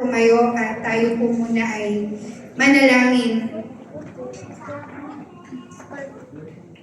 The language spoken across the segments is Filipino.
Tumayo at tayo po muna ay manalangin.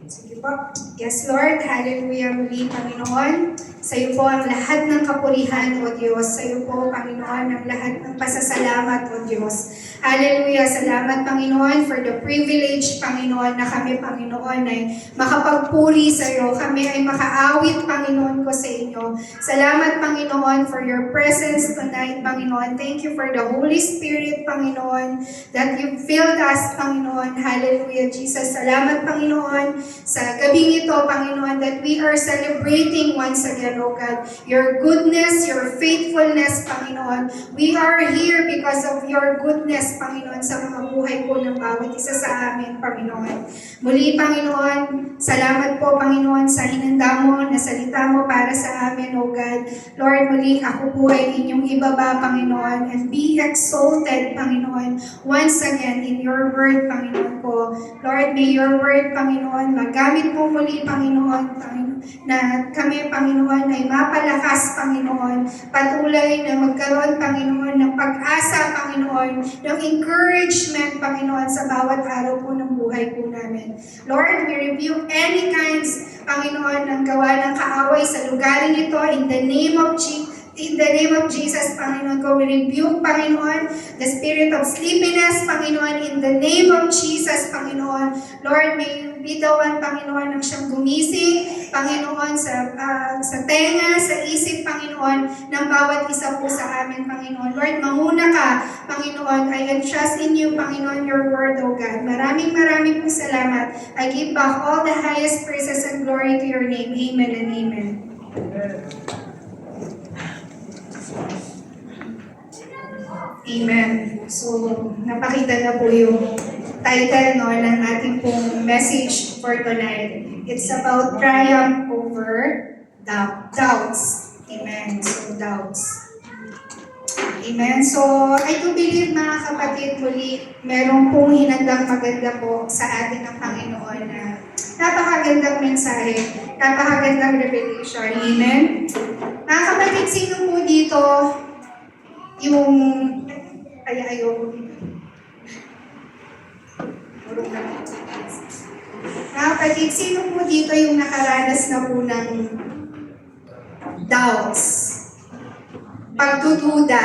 Sige po. Yes, Lord. Hallelujah muli, Panginoon. Sa iyo po ang lahat ng kapurihan, O Diyos. Sa iyo po, Panginoon, ang lahat ng pasasalamat, O Diyos. Hallelujah. Salamat, Panginoon, for the privilege, Panginoon, na kami, Panginoon, ay makapagpuri sa iyo. Kami ay makaawit, Panginoon ko sa inyo. Salamat, Panginoon, for your presence tonight, Panginoon. Thank you for the Holy Spirit, Panginoon, that you filled us, Panginoon. Hallelujah, Jesus. Salamat, Panginoon, sa gabing ito, Panginoon, that we are celebrating once again, O God, your goodness, your faithfulness, Panginoon. We are here because of your goodness, Panginoon, sa mga buhay po ng bawat isa sa amin, Panginoon. Muli, Panginoon, salamat po, Panginoon, sa hinanda mo, na salita mo para sa amin, O God. Lord, muli, ako po ay inyong ibaba, Panginoon, and be exalted, Panginoon, once again in your word, Panginoon ko. Lord, may your word, Panginoon, magamit mo muli, Panginoon, na kami, Panginoon, ay mapalakas, Panginoon, patuloy na magkaroon, Panginoon, ng pag-asa, Panginoon, ng encouragement, Panginoon, sa bawat araw po ng buhay po namin. Lord, we rebuke any kinds, Panginoon, ng gawa ng kaaway sa lugaring ito in the name of Jesus. In the name of Jesus, Panginoon ko, we rebuke, Panginoon, the spirit of sleepiness, Panginoon, in the name of Jesus, Panginoon. Lord, may you be the one, Panginoon, ang siyang gumising, Panginoon, sa tenga, sa isip, Panginoon, ng bawat isa po sa amin, Panginoon. Lord, manguna ka, Panginoon. I entrust in you, Panginoon, your word, O God. Maraming po salamat. I give back all the highest praises and glory to your name. Amen and amen. Amen. So, napakita na po yung title ng ating pong message for tonight. It's about triumph over doubts. Amen. So, doubts. Amen. So, I do believe, mga kapatid, muli, meron pong hinandang maganda po sa atin ng Panginoon na napakagandang mensahe, napakagandang revelation. Amen. Mga kapatid, sino po dito yung ayoko dito. Mga kapatid, sino po dito yung nakaranas na po ng doubts? Pagdududa.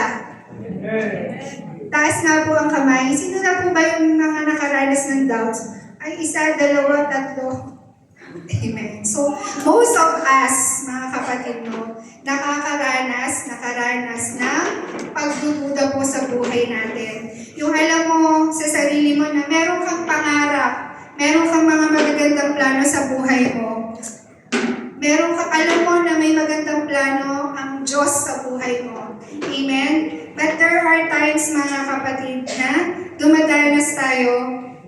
Taas nga po ang kamay. Sino na po ba yung mga nakaranas ng doubts? Ay, isa, dalawa, tatlo. Amen. So, most of us, mga kapatid, nakaranas ng pagdududa po sa buhay natin. Yung alam mo sa sarili mo na meron kang pangarap, meron kang mga magagandang plano sa buhay mo. Meron kang, alam mo na may magandang plano ang Diyos sa buhay mo. Amen? But there are times, mga kapatid, na dumadanas tayo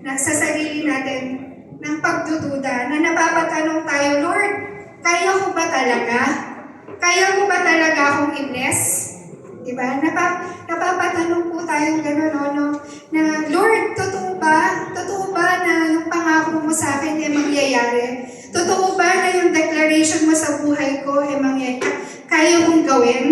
na sa sarili natin ng pagdududa, na napapatanong tayo, Lord, kaya ko ba talaga? Kaya mo ba talaga akong i-bless? Diba? Napapatanong po tayong gano'n, na Lord, totoo ba? Totoo ba na yung pangako mo sa akin ay mangyayari? Totoo ba na yung declaration mo sa buhay ko ay mangyayari? Kaya mong gawin?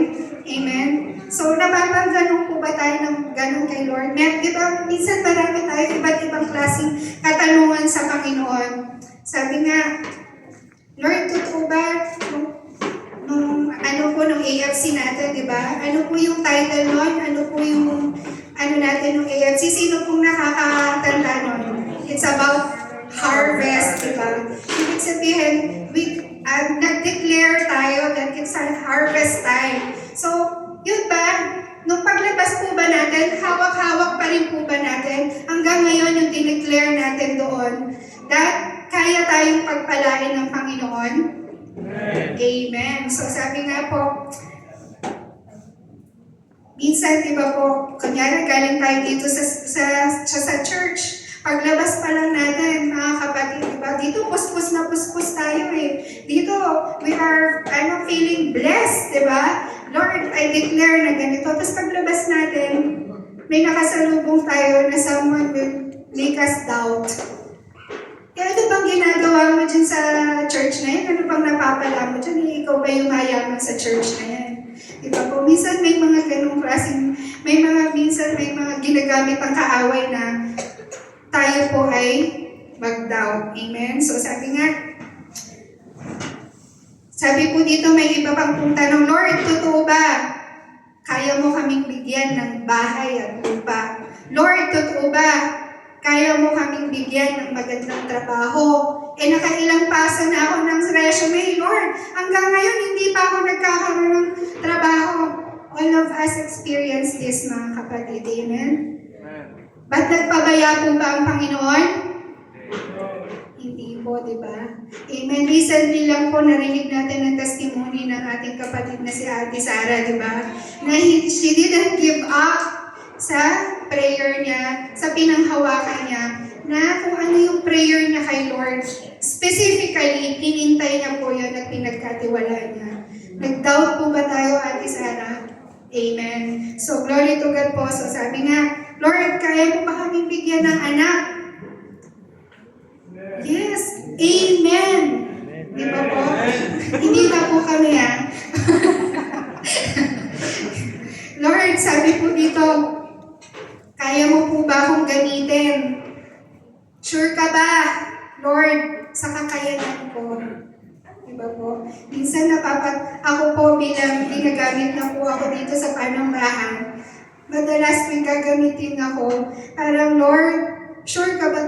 Amen? So, napapatanong po ba tayo ng gano'n kay Lord? Diba, minsan marami tayo iba't ibang klaseng katanungan sa Panginoon. Sabi nga, Lord, totoo ba nung AFC natin, di ba? Ano po yung title nun? Ano po yung natin nung AFC? Sino pong nakakatanda nun? It's about harvest, di ba? Ibig sabihin, nag-declare tayo that it's our harvest time. So, yun ba? Nung paglabas po ba natin, hawak-hawak pa rin po ba natin? Hanggang ngayon yung dineclare natin doon, that kaya tayong pagpalain ng Panginoon? Amen. So sabi nga po, minsan, di ba po, kunyari galing tayo dito sa church, paglabas pa lang natin, mga kapatid, di ba, dito puspos na puspos tayo eh. Dito, we are, feeling blessed, di ba? Lord, I declare na ganito. Tapos paglabas natin, may nakasalubong tayo na someone will make us doubt. Kaya ano bang ginagawa mo dyan sa church na yan? Ano bang napapala mo dyan? Ikaw ba yung mayaman sa church na yan? Diba po? Minsan may mga ganong klaseng, minsan may mga ginagamit ang kaaway na tayo po ay mag-doubt. Amen? So sabi po dito may iba pang pong tanong, Lord, totoo ba? Kaya mo kaming bigyan ng bahay at lupa. Lord, totoo ba? Kaya mo kaming bigyan ng magandang trabaho. Nakailang pasa na ako ng resume, Lord. Hanggang ngayon, hindi pa ako nagkakaroon ng trabaho. All of us experience this, mga kapatid. Amen? Ba't nagpabaya po ba ang Panginoon? Hindi po, di ba? Amen. Recently lang po narinig natin ang testimony ng ating kapatid na si Ate Sarah, di ba? Na she didn't give up sa prayer niya, sa pinanghawakan niya, na kung ano yung prayer niya kay Lord. Specifically, hinintay niya po yun at pinagkatiwalaan niya. Nag-doubt po ba tayo, Ate Sarah? Amen. So, glory to God po. So, sabi nga, Lord, kaya mo ba kaming bigyan ng anak? Yes. Amen. Di ba po? Hindi na po kami, ha? Lord, sabi po dito, kaya mo po ba akong gamitin? Sure ka ba, Lord, sa kakayanan ko? Diba po? Minsan ako po bilang ginagamit na po ako dito sa panambahan. Madalas may gagamitin ako. Parang, Lord, sure ka ba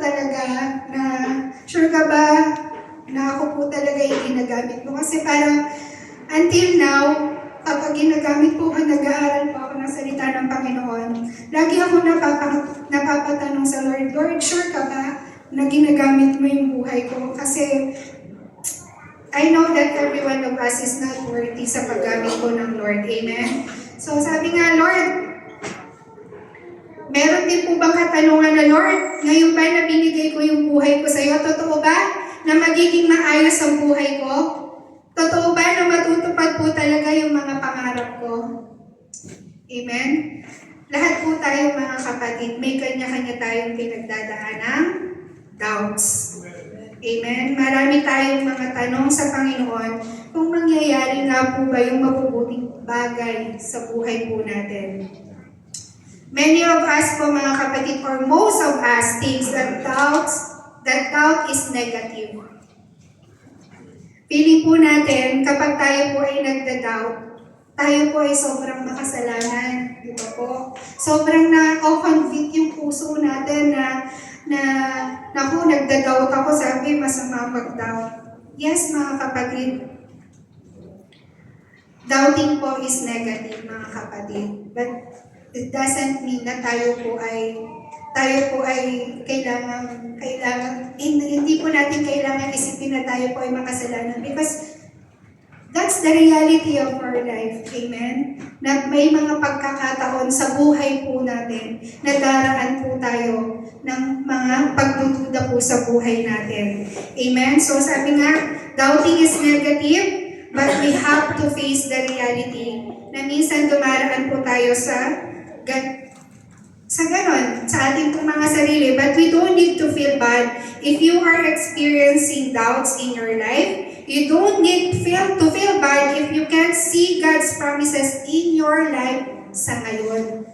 na ako po talaga yung ginagamit mo? Kasi parang, until now, kapag ginagamit po ako, nag-aaral po ako ng salita ng Panginoon, lagi ako napapatanong sa Lord, Lord, sure ka ba na ginagamit mo yung buhay ko? Kasi I know that every one of us is not worthy sa paggamit ko ng Lord. Amen? So sabi nga, Lord, meron din po bang katanungan na, Lord, ngayon ba na binigay ko yung buhay ko sa iyo? Totoo ba na magiging maayos ang buhay ko? Totoo ba na matutupad po talaga yung mga pangarap ko? Amen? Lahat po tayo mga kapatid, may kanya-kanya tayong pinagdadaanang doubts. Amen? Marami tayong mga tanong sa Panginoon kung mangyayari nga po ba yung mabubuting bagay sa buhay po natin. Many of us po mga kapatid, or most of us, thinks that doubt is negative. Feeling po natin, kapag tayo po ay nagda-doubt, tayo po ay sobrang makasalanan, di ba po? Sobrang na-convict yung puso natin naku, nagda-doubt ako, sabi, masama mag-doubt. Yes, mga kapatid, doubting po is negative, mga kapatid. But it doesn't mean na tayo po ay kailangan, hindi po natin kailangan isipin na tayo po ay makasalanan because that's the reality of our life. Amen? Na may mga pagkakataon sa buhay po natin na daraan po tayo ng mga pagdududa po sa buhay natin. Amen? So sabi nga, doubting is negative, but we have to face the reality na minsan dumaraan po tayo sa ganon, sa ating pong mga sarili. But we don't need to feel bad if you are experiencing doubts in your life. You don't need to feel bad if you can't see God's promises in your life sa ngayon.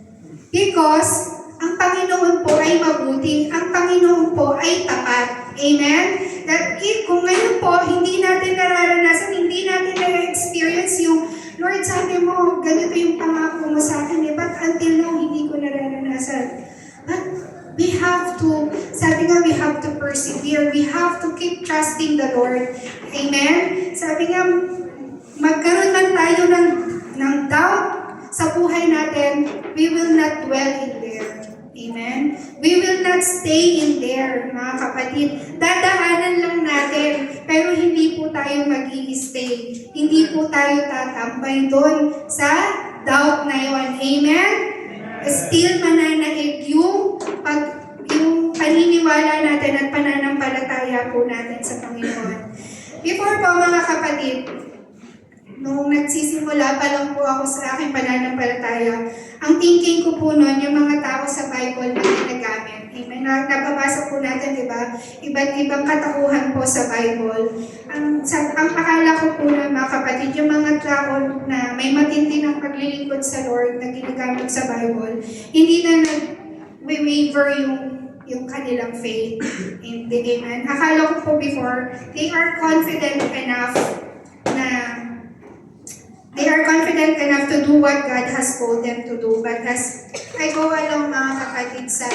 Because ang Panginoon po ay mabuti, ang Panginoon po ay tapat. Amen? That kung ngayon po, hindi natin nararanasan, hindi natin na-experience yung, Lord, sabi mo, ganito yung pangako mo sa akin, but until now, hindi ko nararanasan. But we have to, sabi nga, we have to persevere. We have to keep trusting the Lord. Amen? Sabi nga, magkaroon man tayo ng doubt sa buhay natin, we will not dwell in there. Amen? We will not stay in there, mga kapatid. Dadaanan lang natin, pero hindi po tayo mag-i-stay. Hindi po tayo tatambay doon sa doubt na yun. Amen? Still mananaig yung paniniwala natin at pananampalataya po natin sa Panginoon. Before po mga kapatid, nung nagsisimula pa lang po ako sa aking pananampalataya, ang thinking ko po noon, yung mga tao sa Bible na ginagamit, Amen. Nababasa po natin, di ba? Iba't ibang katauhan po sa Bible. Ang akala ko po na mga kapatid, yung mga tao na may matindi ng paglilingkod sa Lord na ginagamit sa Bible, hindi na nag-waver yung kanilang faith. Amen. Akala ko po before, they are confident enough to do what God has called them to do. But as I go along mga kapatid sa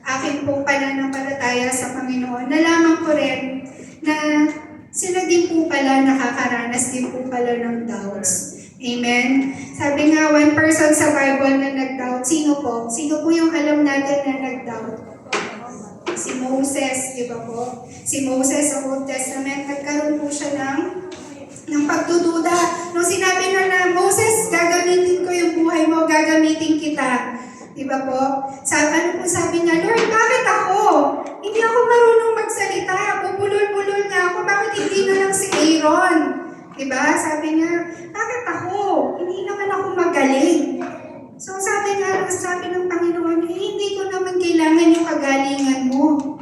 aking pong pananampalataya sa Panginoon, nalaman ko rin na sila din po pala nakakaranas din po pala ng doubts. Amen? Sabi nga, one person sa Bible na nag-doubt, sino po? Sino po yung alam natin na nag-doubt? Si Moses, di ba po? Si Moses sa Old Testament, nagkaroon po siya ng pagdududa. Nung sinabi na Moses, gagamitin ko yung buhay mo, gagamitin kita. Di ba po? Ano po sabi niya, Lord, bakit ako? Hindi ako marunong magsalita. Bubulol-bulol na ako. Bakit hindi na lang si Aaron? Di ba? Sabi niya, bakit ako? Hindi naman ako magaling. So sabi ng Panginoon, hindi ko naman kailangan yung kagalingan mo.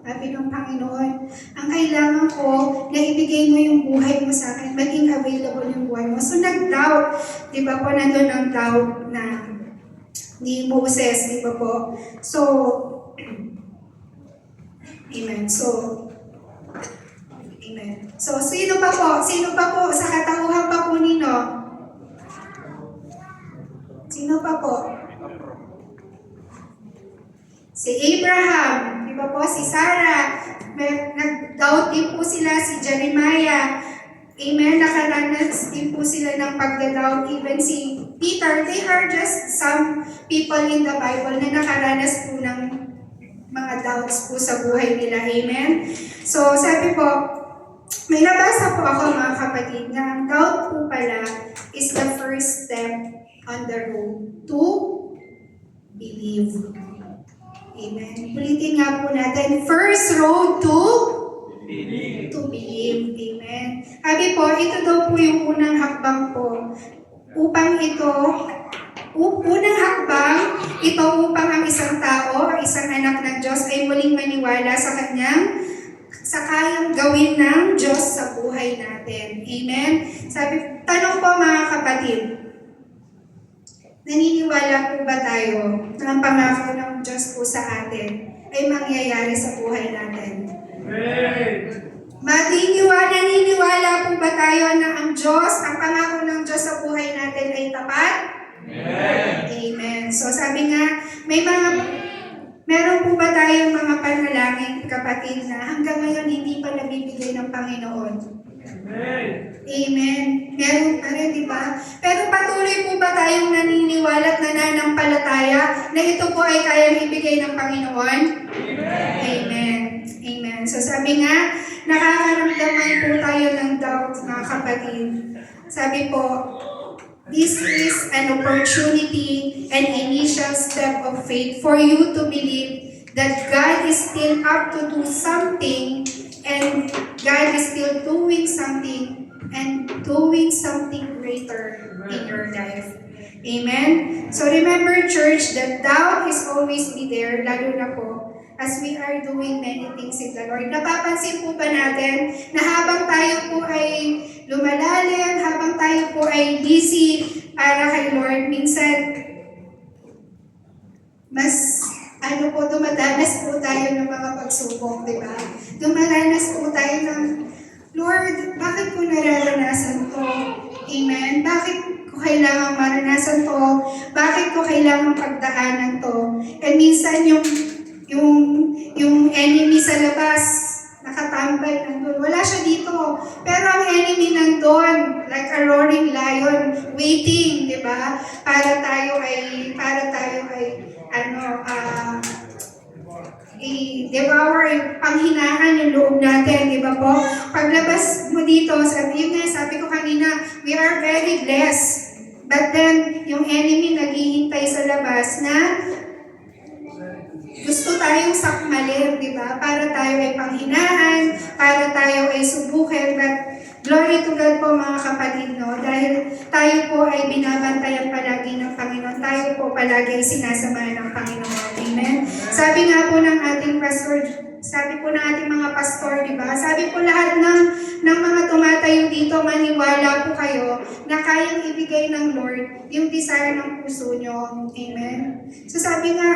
Sabi ng Panginoon, ang kailangan ko na ibigay mo yung buhay mo sa akin, maging available yung buhay mo. So nag-doubt, di ba po, nandun ang doubt na ni Moses, di ba po? So, amen. Amen. So, sino pa po? Sino pa po? Sa katauhan pa po nino? Sino pa po? Si Abraham, di ba po? Si Sarah, nag-doubt din po sila, si Jeremiah. Amen, nakaranas din po sila ng pagda-doubt. Even si Peter, they are just some people in the Bible na nakaranas po ng mga doubts po sa buhay nila. Amen? So, sabi po, may nabasa po ako mga kapatid na ang doubt po pala is the first step on the road to believe. Amen. Ulitin nga po natin, first road to believe. To believe. Amen. Sabi po, ito daw po yung unang hakbang po. Upang upang ang isang tao, ang isang anak ng Diyos ay muling maniwala sa kayang gawin ng Diyos sa buhay natin. Amen. Tanong po mga kapatid, naniniwala po ba tayo na ang pangako ng Diyos po sa atin ay mangyayari sa buhay natin? Amen. Naniniwala po ba tayo na ang pangako ng Diyos sa buhay natin ay tapat? Amen. Amen. So sabi nga, meron po ba tayong mga panalangin, kapatid, na hanggang ngayon hindi pa nabibigay ng Panginoon? Amen. Amen. Meron pa rin, di ba? Pero patuloy po ba tayong naniniwala at nananampalataya na ito po ay kayang ibigay ng Panginoon? Amen. Amen. Amen. So sabi nga, nakakaramdaman po tayo ng doubt, mga kapatid. Sabi po, this is an opportunity and initial step of faith for you to believe that God is still up to do something and God is still doing something and doing something greater in your life. Amen? So remember, church, that doubt is always be there, lalo na po as we are doing many things in the Lord. Napapansin po ba natin na habang tayo po ay lumalalim, habang tayo po ay busy para kay Lord, minsan mas dumadanas po tayo ng mga pagsubok, di ba? Dumadanas po tayo ng, Lord, bakit ko nararanasan to? Amen? Bakit ko kailangan maranasan to? Bakit ko kailangan pagdaanan to? And minsan yung enemy sa labas, nakatambay nandun. Wala siya dito. Pero ang enemy nandun, like a roaring lion, waiting, di ba? Para tayo ay i-devour yung panghinaan yung loob natin, di ba po? Paglabas mo dito, sabi ko kanina, we are very blessed. But then, yung enemy naghihintay sa labas na gusto tayong sakmalin, di ba? Para tayo ay panghinaan, para tayo ay subukin. But glory to God po mga kapatid, no? Dahil tayo po ay binabantayan palagi ng Panginoon. Tayo po palagi ay sinasamahan ng Panginoon. Amen? Sabi nga po ng ating pastor, sabi po ng ating mga pastor, di ba? Sabi po lahat ng mga tumatayo dito, maniwala po kayo na kayang ibigay ng Lord yung desire ng puso nyo. Amen? So sabi nga,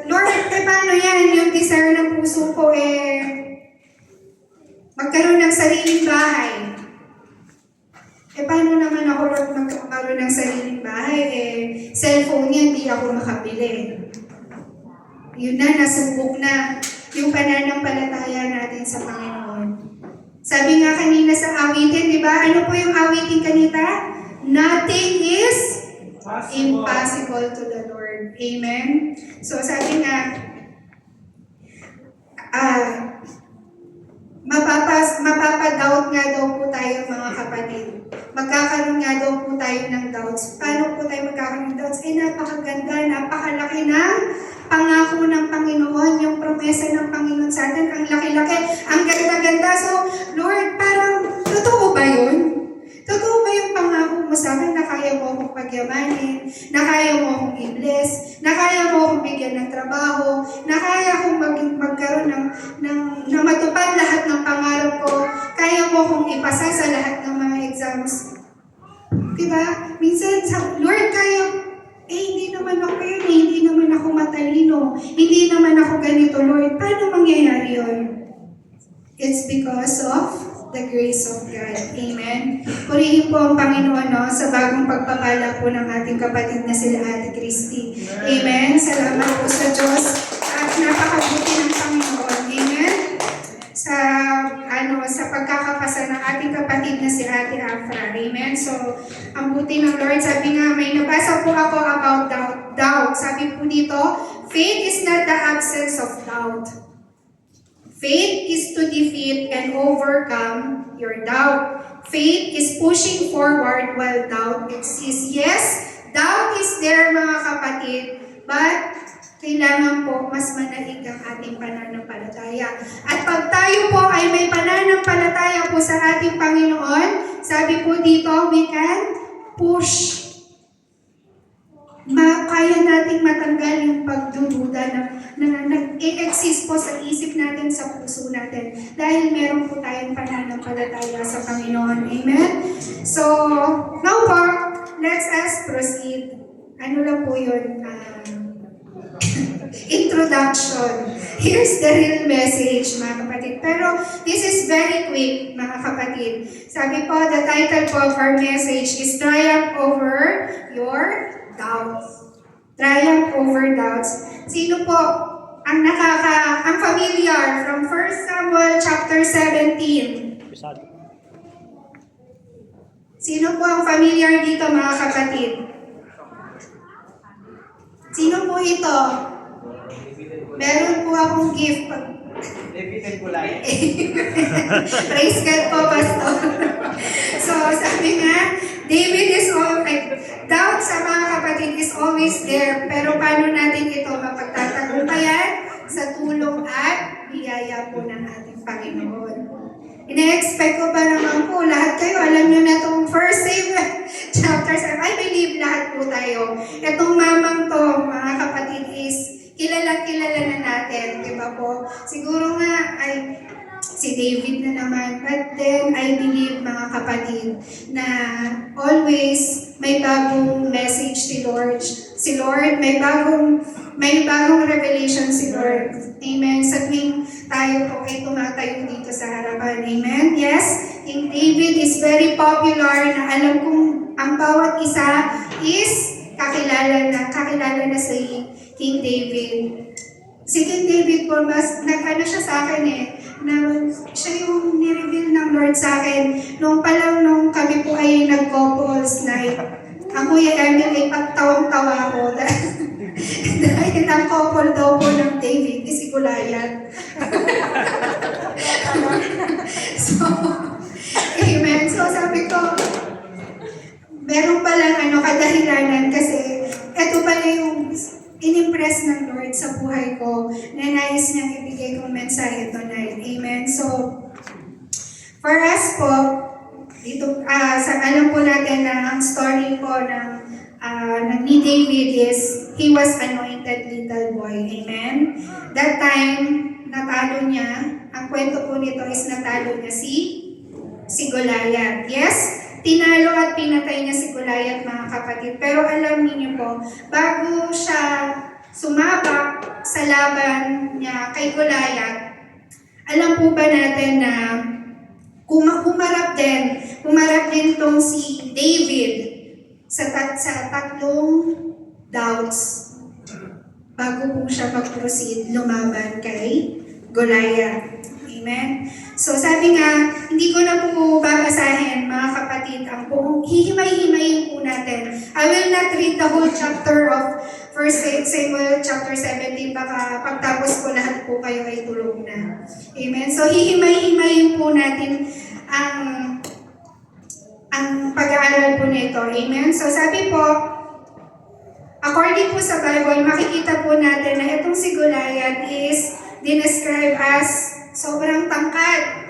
Lord, paano yan? Yung desire ng puso ko magkaroon ng sariling bahay. Paano naman ako, Lord, magkaroon ng sariling bahay? Cellphone yan, hindi ako makabili. Yun na, nasubok na yung pananampalataya natin sa Panginoon. Sabi nga kanina sa awitin, di ba? Ano po yung awitin kanina? Nothing is impossible to the Lord. Amen? So sabi nga, mapapadoubt nga daw po tayo mga kapatid. Magkakaroon nga daw po tayo ng doubts. Paano po tayo magkakaroon ng doubts? Napakaganda, napakalaki ng pangako ng Panginoon, yung promesa ng Panginoon sa atin, ang laki-laki, ang ganda-ganda. So, Lord, parang, totoo ba yun? Totoo ba yung pangako mo sa akin na kaya mo akong pagyamanin, na kaya mo akong i-bless, na kaya mo akong bigyan ng trabaho, na kaya akong magkaroon na matupad lahat ng pangarap ko, kaya mo akong ipasa sa lahat ng mga exams. Diba? Minsan, Lord, hindi naman ako yun, hindi naman ako matalino, hindi naman ako ganito, Lord. Paano mangyayari yun? It's because of the grace of God. Amen. Purihin po ang Panginoon sa bagong pagpapala po ng ating kapatid na sila Ate Christy. Amen. Salamat po sa Diyos at napakabuti ng Panginoon. Amen. Sa pagkakapasa ng ating kapatid na si Ate Afra. Amen. So, ang buti ng Lord, sabi nga, may nabasa po ako about doubt. Sabi po dito, faith is not the absence of doubt. Faith is to defeat and overcome your doubt. Faith is pushing forward while doubt exists. Yes, doubt is there mga kapatid, but kailangan po mas manaig ang ating pananampalataya. At pag tayo po ay may pananampalataya po sa ating Panginoon, sabi po dito, we can push. Kaya nating matanggal yung pagdududa na nag-exist po sa isip natin, sa puso natin. Dahil meron po tayong pananampalataya sa Panginoon. Amen? So, now po, let's proceed. Ano lang po yun? Introduction. Here's the real message, mga kapatid. Pero this is very quick, mga kapatid. Sabi po, the title po of our message is Triumph Over Your Doubts. Triumph over doubts. Sino po ang familiar from 1 Samuel chapter 17? Sino po ang familiar dito, mga kapatid? Sino po ito? Meron po akong gift. David ko lang. Praise God po, Pastor. So, sabi nga, David is doubt sa mga kapatid is always there. Pero paano natin ito mapagtatagumpayan? Sa tulong at biyaya po ng ating Panginoon. Ina-expect ko pa naman po, lahat kayo, alam nyo na itong first chapter 7. I believe lahat po tayo. Itong mamang to, mga kapatid, is kilala na natin, di ba po? Siguro nga, si David na naman. But then, I believe, mga kapatid, na always may bagong message si Lord. Si Lord, may bagong revelation si Lord. Amen. Sa tuwing tayo po ay tumatayo dito sa harapan. Amen. Yes, King David is very popular na alam kong ang bawat isa is kakilala na si King David. Si King David po, mas nag-ano siya sa akin na siya yung ni-reveal ng Lord sa akin. Nung kami po ay nag-couples night, ang Kuya Emil ay pagtawang-tawa ko dahil ang couple daw po ng David is si Goliath. So, amen. So sabi ko, meron palang kadahilanan kasi ito pala yung in-impress ng Lord sa buhay ko na nais niyang ibigay kong mensahe tonight. Amen. So, for us po, dito, alam po natin na ang story po ng ni David is he was anointed little boy. Amen? That time, natalo niya. Ang kwento po nito is natalo niya si Goliath. Yes? Tinalo at pinatay niya si Goliath, mga kapatid. Pero alam niyo po, bago siya sumabak sa laban niya kay Goliath, alam po ba natin na humarap din tong si David sa tatlong doubts bago po siya mag-proceed lumaban kay Goliath. Amen? So sabi nga, hindi ko na po babasahin, mga kapatid, ang buong hihimay-himayin po natin. I will not read the whole chapter of 1 Samuel chapter 17, baka pagtapos ko lahat po kayo ay tulog na. Amen? So hihimay-himayin po natin ang pag-aaral po nito. Amen? So sabi po, according po sa Bible, makikita po natin na itong si Goliath is dinescribe as sobrang tangkad.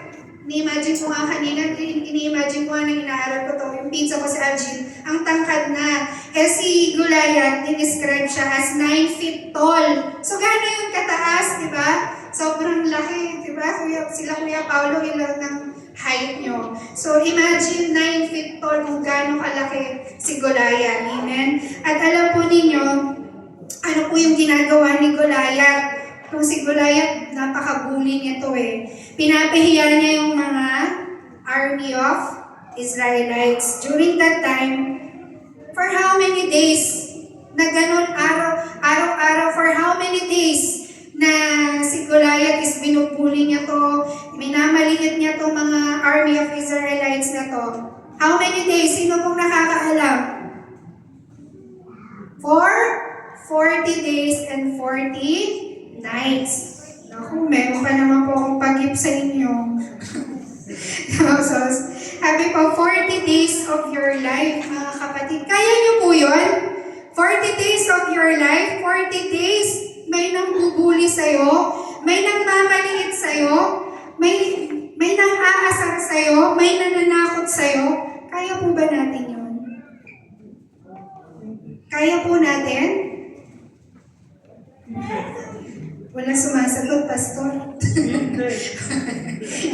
Ini-imagine ko nga kanina, ini-imagine ko nga nang inaaral ko to, yung pizza ko si Algin, ang tangkad na. Eh si Goliath, dinescribe siya as 9 feet tall. So gano'n yung kataas, di ba? Sobrang laki, di ba? Sila Kuya Paulo, ilang ng height nyo. So imagine 9 feet tall kung gano'n kalaki si Goliath. Amen? At alam po ninyo, ano po yung ginagawa ni Goliath? Kung si Goliath, napaka-bully niya to eh. Pinapahiya niya yung mga army of Israelites. During that time, for how many days na ganun, araw-araw, for how many days na si Goliath is binubuli niya to, minamaliit niya to mga army of Israelites na to. How many days? Sino pong nakakaalam? For 40 days and 40 nights. Naku, meron pa naman po akong pag-give sa inyo. So, sabi po, 40 days of your life, mga kapatid. Kaya niyo po yun? 40 days of your life, 40 days, may nangbubuli sa'yo, may nangmamaliit sa'yo, may nang-aasar sa'yo, may nananakot sa'yo. Kaya po ba natin yun? Kaya po natin? Walang sumasagot, Pastor.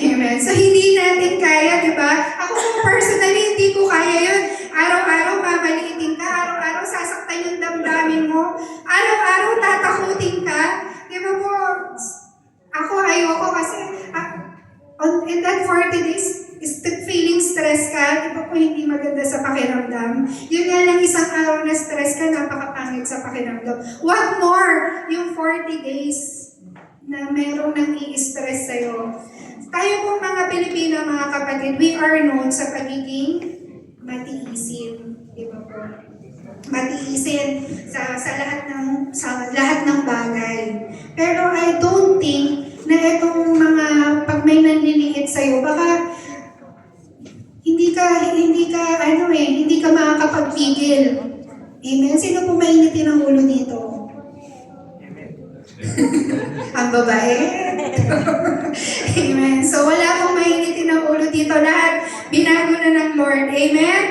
Amen. So, hindi natin kaya, di ba? Ako po personally, hindi ko kaya yun. Araw-araw, mamaliitin ka. Araw-araw, sasaktan yung damdamin mo. Araw-araw, tatakutin ka. Di ba po? Ako, ayoko kasi, in that 40 days, feeling stress ka, di ba po hindi maganda sa pakiramdam? Yun nga lang isang araw na stress ka, napakapangit sa pakiramdam. What more? Yung 40 days na merong nang i-stress sa'yo. Tayo pong mga Pilipino, mga kapatid, we are known sa pagiging matiisin. Di ba po? Matiisin sa lahat ng bagay. Pero I don't think na itong mga pag may nanliliit sa'yo, baka hindi ka makakapagpigil. Amen? Sino po mainitin ang ulo dito? Ang babae? Amen. So wala pong mainitin ang ulo dito. Lahat binago na ng Lord. Amen?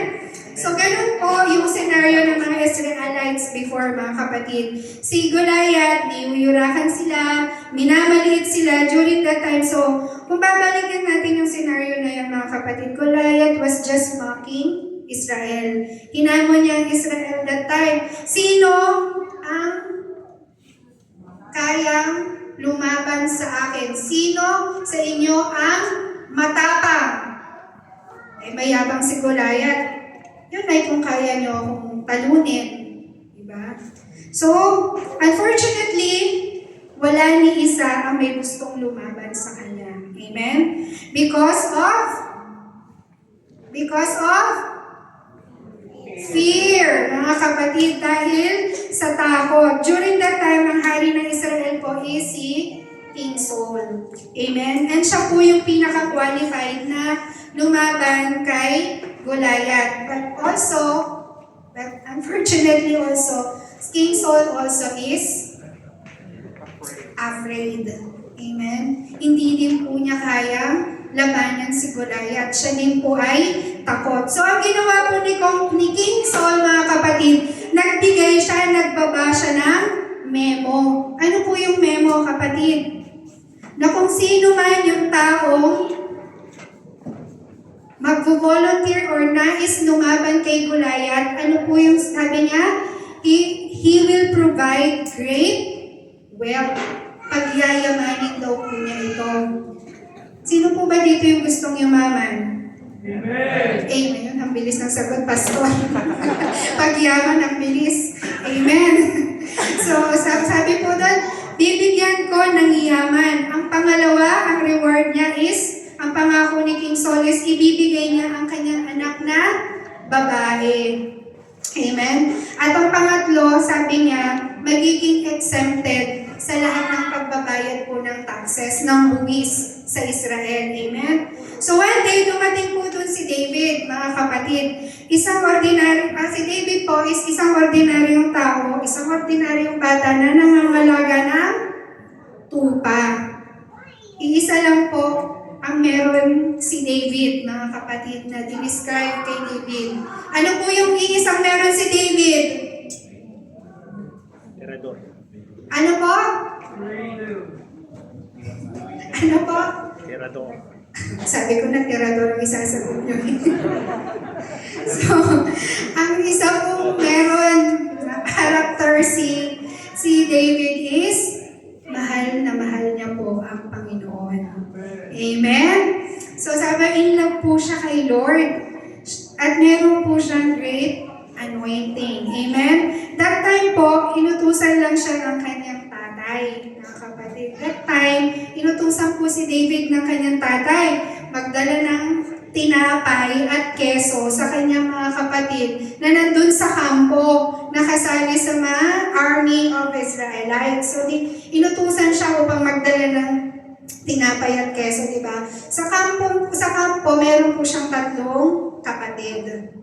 So ganun po yung scenario ng mga Israelites before, mga kapatid. Si Goliath, niyuyurakan sila, minamaliit sila during that time. So kung babalikan natin yung scenario na yan, mga kapatid, Goliath was just mocking Israel. Hinamon niya ang Israel that time. Sino ang kayang lumaban sa akin? Sino sa inyo ang matapang? Eh, mayabang si Goliath. Yun ay kung kaya nyo akong talunin. Diba? So, unfortunately, wala ni isa ang may gustong lumaban sa kanya. Amen? Because of fear, mga kapatid, dahil sa takot. During that time, ang hari ng Israel po is si King Saul. Amen? And siya po yung pinaka-qualified na lumaban kay Goliath. But unfortunately also, King Saul also is afraid. Amen? Hindi din po niya kayang labanan si Goliath. Siya din po ay takot. So ang ginawa po ni King Saul, mga kapatid, nagbaba siya sino man yung taong mag-volunteer or nais lumaban kay Goliath, ano po yung sabi niya? He will provide great wealth. Pagyayamanin daw po niya ito. Sino po ba dito yung gustong yumaman? Amen. Amen. Ang bilis ng sagot, Pastor. Pagyaman, ang bilis. Amen. So, sabi po doon, bibigyan ko ng yaman. Ang pangalawa, ang reward niya is, ang pangako ni King Saul is, ibibigay niya ang kanyang anak na babae. Amen. At ang pangatlo, sabi niya, magiging exempted sa lahat ng pagbabayad po ng taxes, ng buwis sa Israel. Amen. So one day, dumating po dun si David, mga kapatid. Si David po is isang ordinaryong tao, isang ordinaryong bata na nangangalaga ng tupa. Iisa lang po ang meron si David, mga kapatid, na dinescribe kay David. Ano po yung iisang meron si David? Tirador. Ano po? Ano po? Tirador. Sabi ko na tirador ang isasagot nyo. So, ang isa po meron na character si David is mahal na mahal niya po ang Panginoon. Amen? So, sabi, in love po siya kay Lord. At meron po siyang great anointing. Amen? That time po, inutusan lang siya ng kanyang tatay, mga kapatid. That time, inutusan po si David ng kanyang tatay magdala ng tinapay at keso sa kanyang mga kapatid na nandun sa kampo, nakasali sa mga army of Israelites. So, inutusan siya upang magdala ng tinapay at keso, di ba? Sa kampo, meron po siyang 3 kapatid.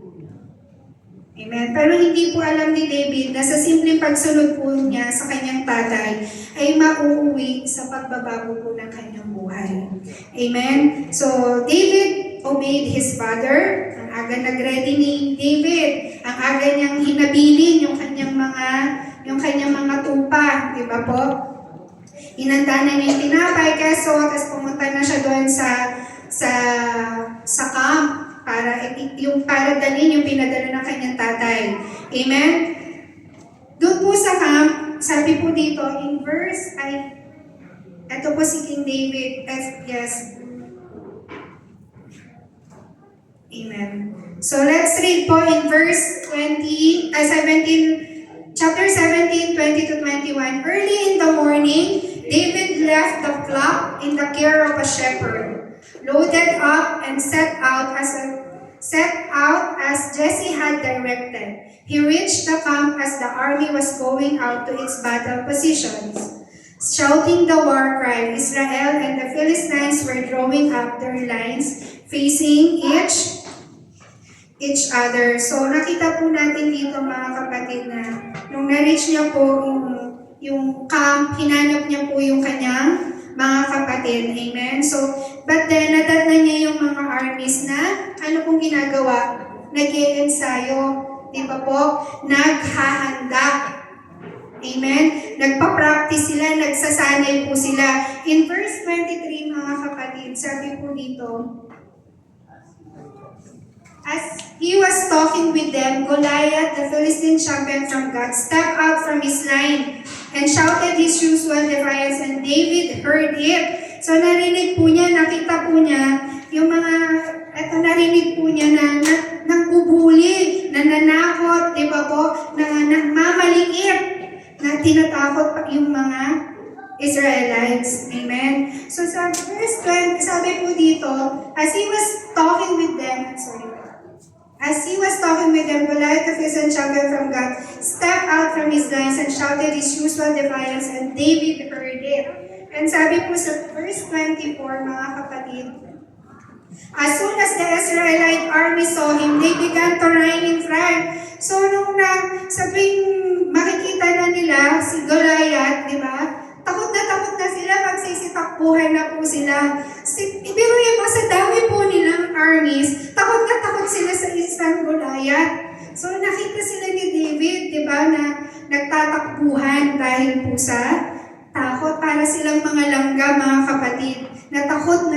Amen. Pero hindi po alam ni David na sa simpleng pagsunod po niya sa kanyang tatay ay mauuwi sa pagbabago po ng kanyang buhay. Amen. So, David obeyed his father. Ang aga nag-ready ni David. Ang aga niyang hinabilin yung kanyang mga tupa. Di ba po? Inanda na niya yung tinapay, keso, tapos pumunta na siya doon sa camp para dalhin yung pinadala ng kanyang tatay. Amen? Doon po sa camp, sabi po dito, in verse, ito po si King David, yes. Amen. So let's read po in verse 17, chapter 17, 20 to 21. Early in the morning, David left the flock in the care of a shepherd, loaded up and set out as Jesse had directed. He reached the camp as the army was going out to its battle positions, shouting the war cry. Israel and the Philistines were drawing up their lines, facing each other. So nakita po natin dito, mga kapatid, na nung na-reach niya po yung camp, hinanap niya po yung kanyang mga kapatid. Amen? So, but then, nadatnan niya yung mga armies na, ano pong ginagawa? Nag-i-ensayo. Di ba po? Naghahanda. Amen? Nagpa-practice sila, nagsasanay po sila. In verse 23, mga kapatid, sabi po dito, as he was talking with them, Goliath, the Philistine champion from Gath, stepped out from his line and shouted his usual defiance, and David heard it. So narinig po niya, nakita po niya, narinig po niya na nagbubuli, nananakot, di ba po, na mamaliit, na tinatakot pa yung mga Israelites. Amen? So sa verse 20, sabi po dito, as he was talking with them, Goliath, the Philistine champion from Gath, stepped out from his lines and shouted his usual defiance, and David heard it. And sabi po sa verse 24, mga kapatid, as soon as the Israelite army saw him, they began to run in fright. So nung makikita na nila si Goliath, di ba? Takot na sila, magsisitakbuhan na po sila. Pero yung sa dami po nilang armies, takot sila sa isang Goliath. So nakita sila ni David, di ba, na nagtatakbuhan dahil po sa takot, para silang mga langga, mga kapatid. na takot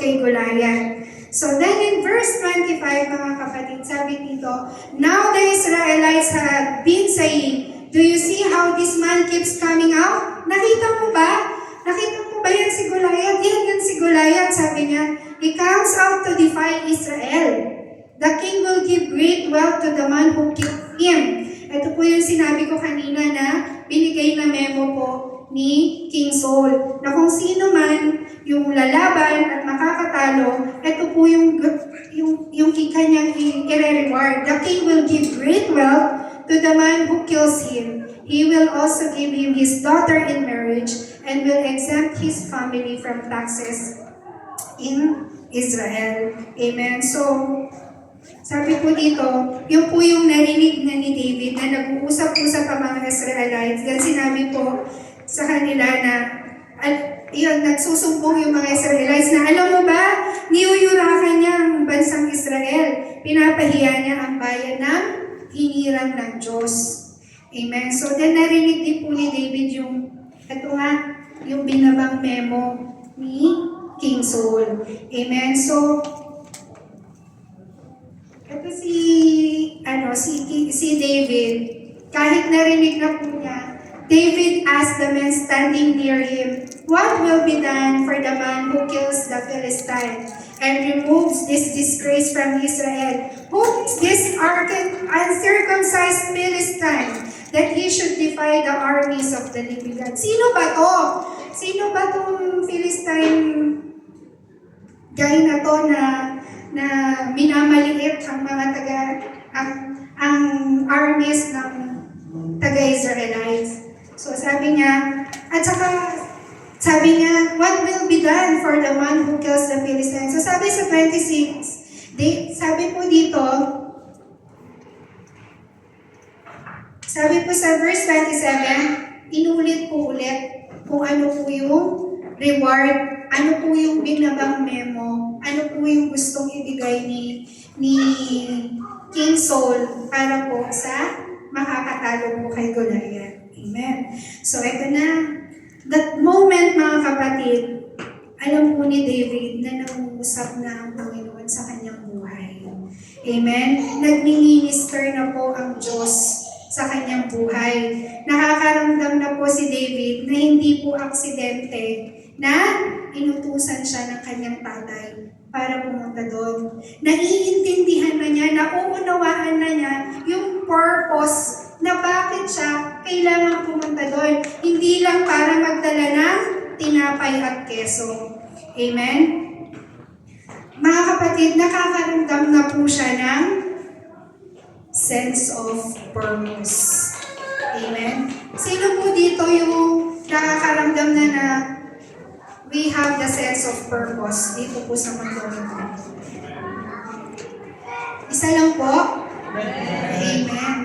kay Goliath. So then in verse 25, mga kapatid, sabi dito, now the Israelites had been saying, do you see how this man keeps coming out? Nakita mo ba? Nakita mo ba yan si Goliath? Yan si Goliath, sabi niya. He comes out to defy Israel. The king will give great wealth to the man who killed him. Ito po yung sinabi ko kanina na binigay na memo po ni King Saul. Na kung sino man yung lalaban at makakatalo, ito po yung kanyang i-reward. The king will give great wealth to the man who kills him. He will also give him his daughter in marriage and will exempt his family from taxes in Israel. Amen. So, sabi po dito, yung po yung narinig na ni David na nag-uusap-usap ang mga Israelites. Yan sinabi po sa kanila na, yun, nagsusumbong yung mga Israelites na, alam mo ba, niyuyurakan niya ang bansang Israel. Pinapahiya niya ang bayan ng hinirang ng Diyos. Amen. So, then narinig din po ni David yung, ito nga, yung binabang memo ni King Saul. Amen. So, ito si David, kahit narinig na po niya, David asked the men standing near him, what will be done for the man who kills the Philistine and removes this disgrace from Israel? Who is this uncircumcised Philistine that he should defy the armies of the living God? Sino ba to? Sino ba tong Philistine guy na to na minamaliit ang mga ang armies ng taga-Israelites. So sabi niya, what will be done for the man who kills the Philistines? So sabi sa 26, sabi po dito, sabi po sa verse 27, inulit po ulit kung ano po yung reward, ano po yung binabang memo, ano po yung gustong ibigay ni King Saul para po sa makakatalo po kay Goliath. Amen. So ito na, that moment mga kapatid, alam po ni David na nangungusap na ang Panginoon sa kanyang buhay. Amen. Nagmi-minister na po ang Diyos sa kanyang buhay. Nakakaramdam na po si David na hindi po aksidente na inutusan siya ng kanyang tatay para pumunta doon. Naiintindihan na niya, nauunawaan na niya yung purpose na bakit siya kailangan pumunta doon. Hindi lang para magdala ng tinapay at keso. Amen? Mga kapatid, nakakaramdam na po siya ng sense of purpose. Amen? Sino po dito yung nakakaramdam na we have the sense of purpose dito po sa mundo nito? Isa lang po? Amen.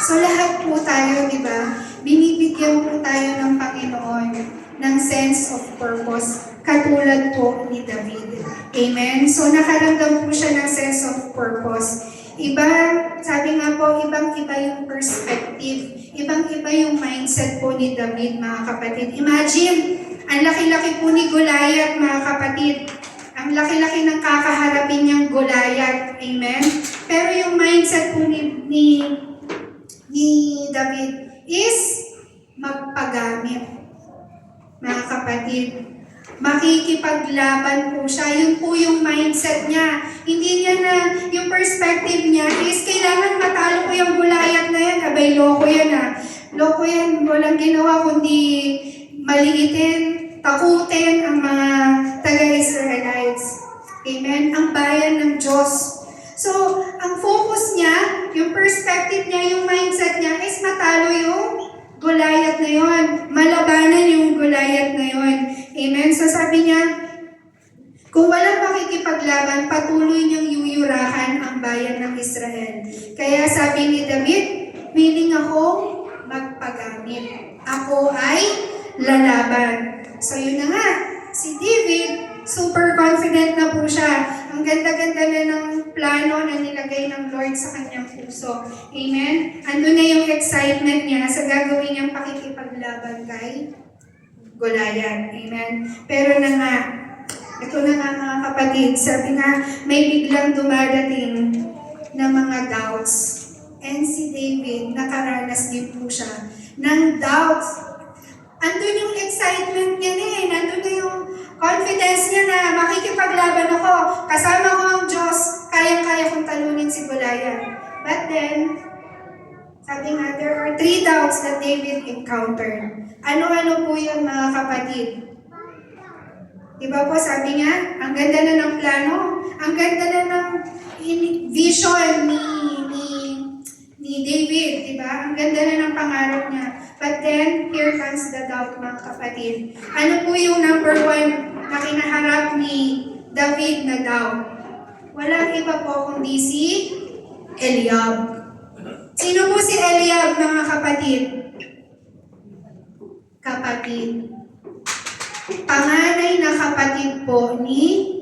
So lahat po tayo, di ba? Binibigyan po tayo ng Panginoon ng sense of purpose, katulad po ni David. Amen. So nakaramdam po siya ng sense of purpose. Sabi nga po, ibang-iba yung perspective, ibang-iba yung mindset po ni David, mga kapatid. Imagine, ang laki-laki po ni Goliath, mga kapatid. Ang laki-laki ng kakaharapin niyang Goliath. Amen? Pero yung mindset po ni David is magpagamit. Mga kapatid, makikipaglaban po siya. Yun po yung mindset niya. Hindi niya na, yung perspective niya is kailangan matalo ko yung Goliath na yan. Abay, loko yan Loko yan. Walang ginawa kundi maliitin, takutin ang mga taga-Israelites. Amen? Ang bayan ng Diyos. So, ang focus niya, yung perspective niya, yung mindset niya is matalo yung Goliath na yon, malabanan yung Goliath na yon. Amen? So sabi niya, kung walang makikipaglaban, patuloy niyang yuyurakan ang bayan ng Israel. Kaya sabi ni David, willing akong magpagamit. Ako ay lalaban. So yun na nga, si David, super confident na po siya. Ang ganda-ganda na ng plano na nilagay ng Lord sa kanyang puso. Amen? Ando na yung excitement niya sa gagawin niyang pakikipaglaban kay Goliath. Amen? Pero na nga, Ito na nga mga kapatid, sabi nga, may biglang dumadating na mga doubts. And si David, nakaranas din po siya ng doubts. Andun yung excitement niya na eh, nandun na yung confidence niya na makikipaglaban ako, kasama ko ang Diyos, kayang-kaya kong talunin si Goliath. But then, sabi nga, there are 3 doubts that David encountered. Ano-ano po yun mga kapatid? Diba po, sabi nga, ang ganda na ng plano, ang ganda na ng vision ni David, diba? Ang ganda na ng pangarap niya. But then, here comes the doubt mga kapatid. Ano po yung number 1 na kinaharap ni David na doubt? Walang iba po kundi si Eliab. Sino po si Eliab mga kapatid? Kapatid. Panganay na kapatid po ni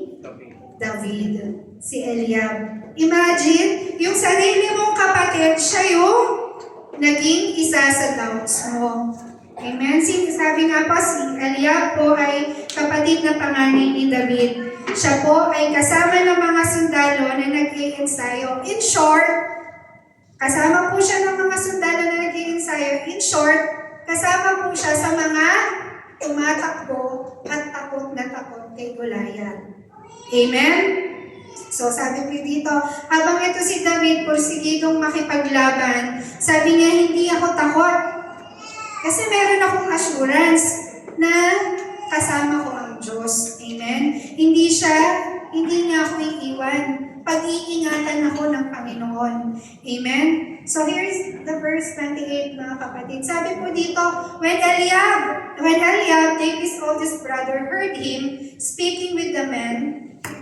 David, si Eliab. Imagine, yung sarili mong kapatid, siya yung naging isa sa doubts mo. Amen? Sabi nga po, si Eliab po ay kapatid na panganay ni David. Siya po ay kasama ng mga sundalo na nag-iensayo. In short, kasama po siya ng mga sundalo na nag-iensayo. In short, kasama po siya sa mga tumatakbo at takot na takot kay Goliath. Amen? So sabi ko dito, habang ito si David porsigidong makipaglaban, sabi niya, hindi ako takot. Kasi meron akong assurance na kasama ko ang Diyos. Amen? Hindi niya ako iiwan. Pag-iingatan ako ng Panginoon. Amen? So here's the verse 28 mga kapatid. Sabi po dito, when Eliab, David's oldest brother, heard him speaking with the men,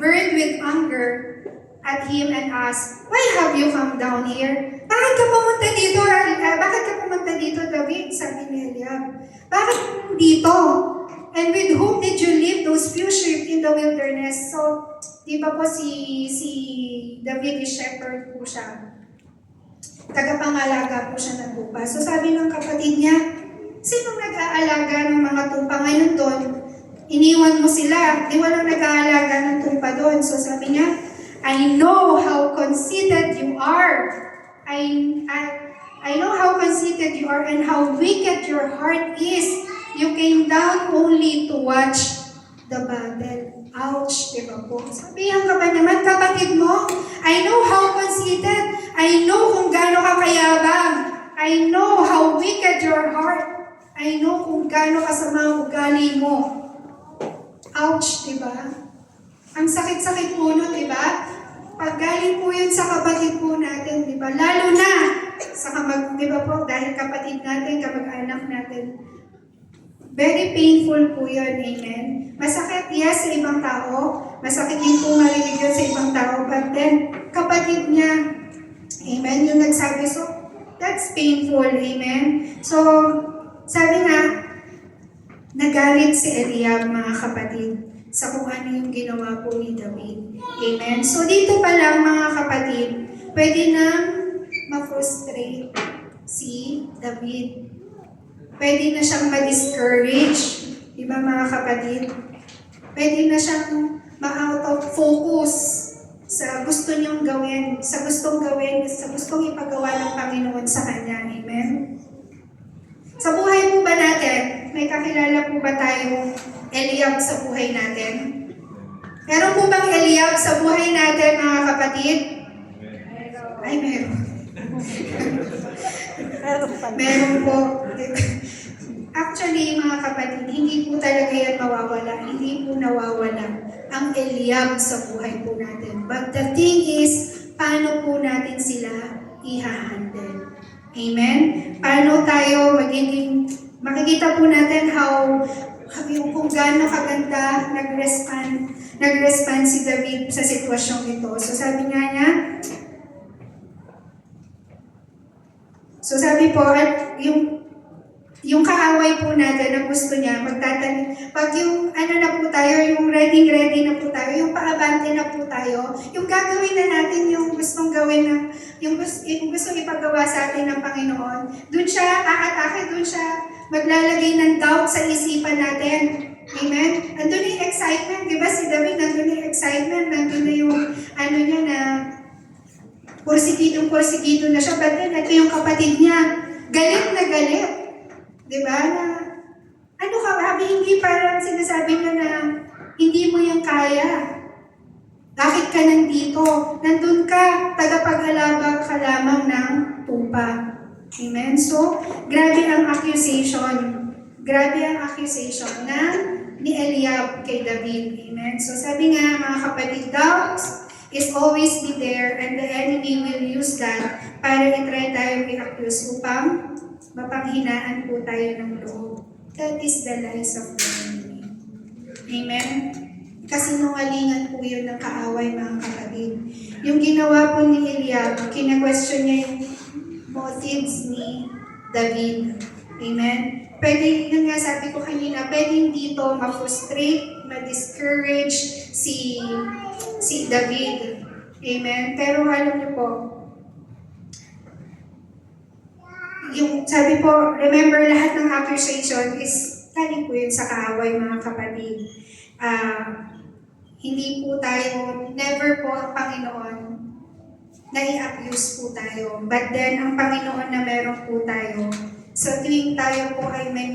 burned with anger at him and asked, why have you come down here? Bakit ka pumunta dito, David? Sabi ni Eliab. Bakit dito? And with whom did you leave those few sheep in the wilderness? So, di ba po si David is shepherd po siya. Tagapangalaga po siya ng tupa. So sabi ng kapatid niya, sinong nag-aalaga ng mga tupa ngayon doon? Iniwan mo sila. Di walang nag-aalaga ng tupa doon. So sabi niya, I know how conceited you are. I know how conceited you are and how wicked your heart is. You came down only to watch the battle. Ouch, di ba po? Sabihan ka ba naman, kapatid mo? I know how conceited. I know kung gaano ka kayabang. I know how wicked your heart. I know kung gaano kasama ang ugali mo. Ouch, di ba? Ang sakit-sakit po nun, di ba? Pag galing po yun sa kapatid po natin, di ba? Lalo na sa di ba po, dahil kapatid natin, kamag-anak natin. Very painful po yun, amen? Masakit, yes, sa ibang tao. Masakit din po marinig yun sa ibang tao. But then, kapatid niya, amen, yung nagsabi, so, that's painful, amen? So, sabi nga, nagalit si Eliab, mga kapatid, sa kung ano yung ginawa po ni David. Amen? So, dito pa lang, mga kapatid, pwede nang ma-frustrate si David. Pwede na siyang ma-discourage, di ba mga kapatid? Pwede na siyang ma-out of focus sa gusto niyong gawin, sa gustong ipagawa ng Panginoon sa Kanya. Amen? Sa buhay po ba natin, may kakilala po ba tayong Eliab sa buhay natin? Meron po bang Eliab sa buhay natin, mga kapatid? Ay, meron. Meron po. Actually, mga kapatid, hindi po talaga yan mawawala. Hindi po nawawala ang Eliab sa buhay po natin. But the thing is, paano po natin sila i-handle? Amen? Paano tayo makikita po natin kung gaano kaganda nag-respond si David sa sitwasyong ito. So sabi nga niya, sabi po, at yung kaaway po natin na gusto niya, pag yung na po tayo, yung ready na po tayo, yung paabante na po tayo, yung gagawin na natin yung gustong gawin yung gustong ipagawa sa atin ng Panginoon, doon siya aatake, doon siya maglalagay ng doubt sa isipan natin. Amen? Andun yung excitement, di ba? Si David, nandun yung excitement, nandun na yung ano niya na porsigitong-porsigito na siya. But then, ito yung kapatid niya, galit na galit. Di ba? Na, ano ka, habi hindi parang sinasabi niya na hindi mo yan kaya. Bakit ka nandito? Nandun ka, tagapag-alabang ka lamang ng tupa. Amen? So, grabe ang accusation. Grabe ang accusation ni Eliab kay David. Amen? So, sabi nga, mga kapatid, doubts is always be there and the enemy will use that para i-try tayo i-accuse upang mapanghinaan po tayo ng loob. That is the lies of the enemy. Amen? Kasinungalingan po yun ng kaaway, mga kapatid. Yung ginawa po ni Eliab, kina-question niya yung motives ni David. Amen? Pwede, yun nga sabi ko kanina, pwedeng dito ma-frustrate, ma-discourage si David. Amen? Pero alam niyo po, yung sabi po, remember lahat ng accusation is galing po yun sa kaaway, mga kapatid. Hindi po tayo, never po ang Panginoon na i-abuse po tayo. But then, ang Panginoon na meron po tayo, so tuwing tayo po ay may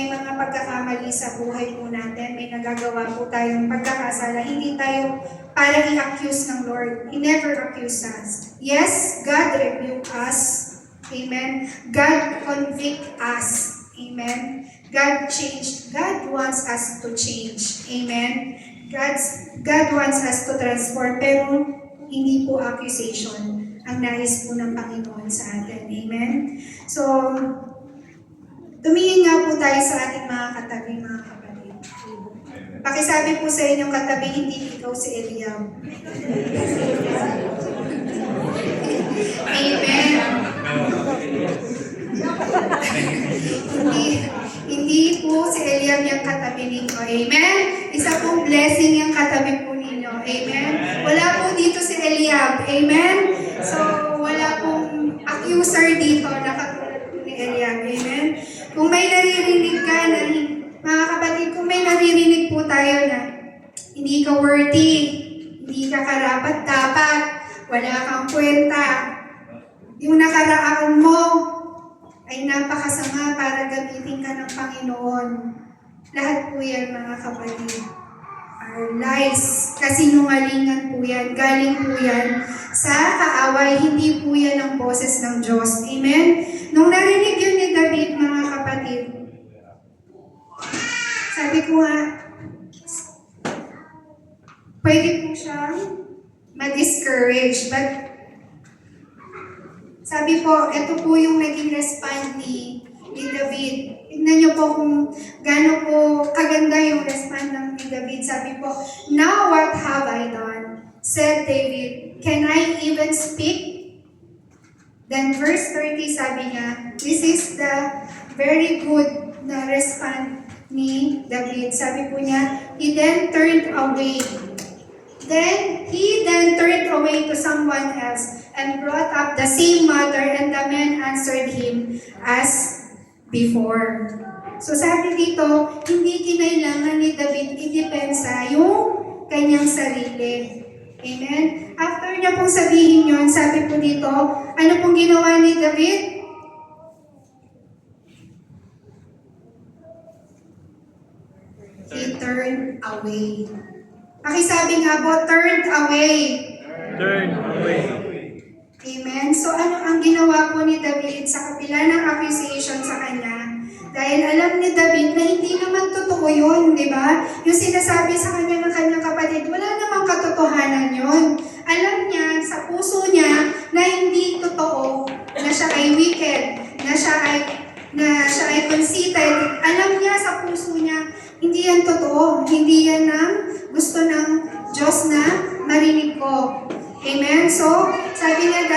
mga pagkakamali sa buhay po natin, may nagagawa po tayong pagkakasala, hindi tayo para i-accuse ng Lord. He never accuse us. Yes, God rebuke us. Amen. God convict us. Amen. God changed. God wants us to change. Amen. God wants us to transform, pero hindi po accusation ang nais po ng Panginoon sa atin. Amen? So, tumingin nga po tayo sa ating mga katabi, mga kapatid. Pakisabi po sa inyong katabi, hindi ikaw si Eliab. Amen? Hindi po si Eliab yung katabi ninyo. Amen? Isa pong blessing yung katabi po ninyo. Amen? Wala po dito si Eliab. Amen? So, wala pong accuser dito na katulad po ni Eliab. Amen? Kung may naririnig ka na, mga kapatid, kung may naririnig po tayo na hindi ka worthy, hindi ka karapat-dapat, wala kang kwenta, yung nakaraan mo ay napakasama para gamitin ka ng Panginoon. Lahat po yan, mga kapatid, are lies. Kasinungalingan po yan. Galing po yan sa kaaway. Hindi po yan ang boses ng Diyos. Amen? Nung narinig yun ni David, mga kapatid, sabi ko nga, pwede po siyang ma-discourage. But sabi po, ito po yung naging respond ni David. Tignan niyo po kung gaano po kaganda yung respond ni David. Sabi po, "Now what have I done?" said David, "Can I even speak?" Then verse 30 sabi niya, this is the very good na respond ni David. Sabi po niya, he then turned away to someone else and brought up the same matter, and the man answered him as before. So sabi dito, hindi kinailangan ni David i-depensa yung kanyang sarili. Amen? After niya pong sabihin yun, sabi po dito, ano pong ginawa ni David? He turned away. Pakisabi nga po, turned away. Turn away. Amen? So ano ang ginawa po ni David sa kapila ng accusation sa kanya? Dahil alam ni David na hindi naman totoo yun, di ba? Yung sinasabi sa kanya ng kanyang kapatid, wala namang katotohanan yun. Alam niya sa puso niya na hindi totoo, na siya ay wicked, na siya ay conceited. Alam niya sa puso niya, hindi yan totoo. Hindi yan ang gusto ng Diyos na marinig ko. Amen? So, sabi niya,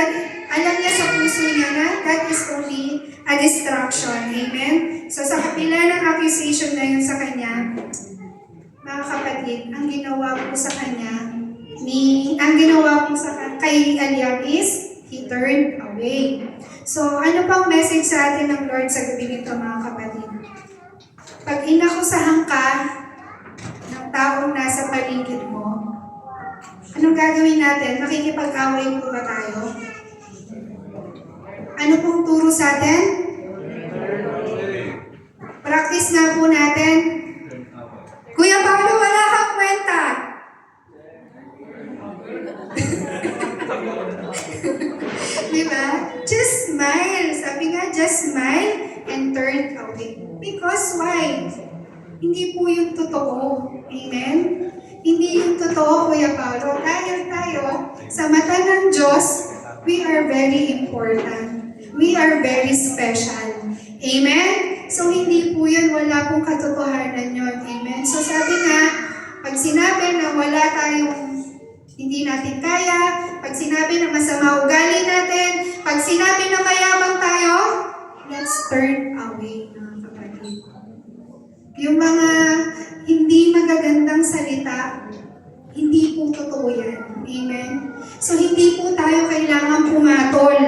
alam niya sa puso niya na that is only a distraction. Amen? So, sa kapila ng accusation na yun sa kanya, mga kapatid, ang ginawa ko sa kanya, kay Eliab is, he turned away. So, ano pang message sa atin ng Lord sa gabi nito, mga kapatid? Pag inakusahan ka ng taong nasa paligid mo, anong gagawin natin? Makikipag-away po ba tayo? Ano pong turo sa atin? Practice nga po natin. Kuya Paolo, wala kang kwenta. Diba? Just smile. Sabi nga, just smile and turn away. Because why? Hindi po yung totoo. Amen? Hindi yung totoo, Kuya Paolo. Dahil tayo, sa mata ng Diyos, we are very important. We are very special. Amen? So, hindi po yun, wala pong katotohanan yun. Amen? So, sabi nga, pag sinabi na wala tayong hindi natin kaya, pag sinabi na masama ugali natin, pag sinabi na mayabang tayo, let's turn away, mga kapatid. Yung mga hindi magagandang salita, hindi po totoo yan. Amen? So, hindi po tayo kailangan pumatol.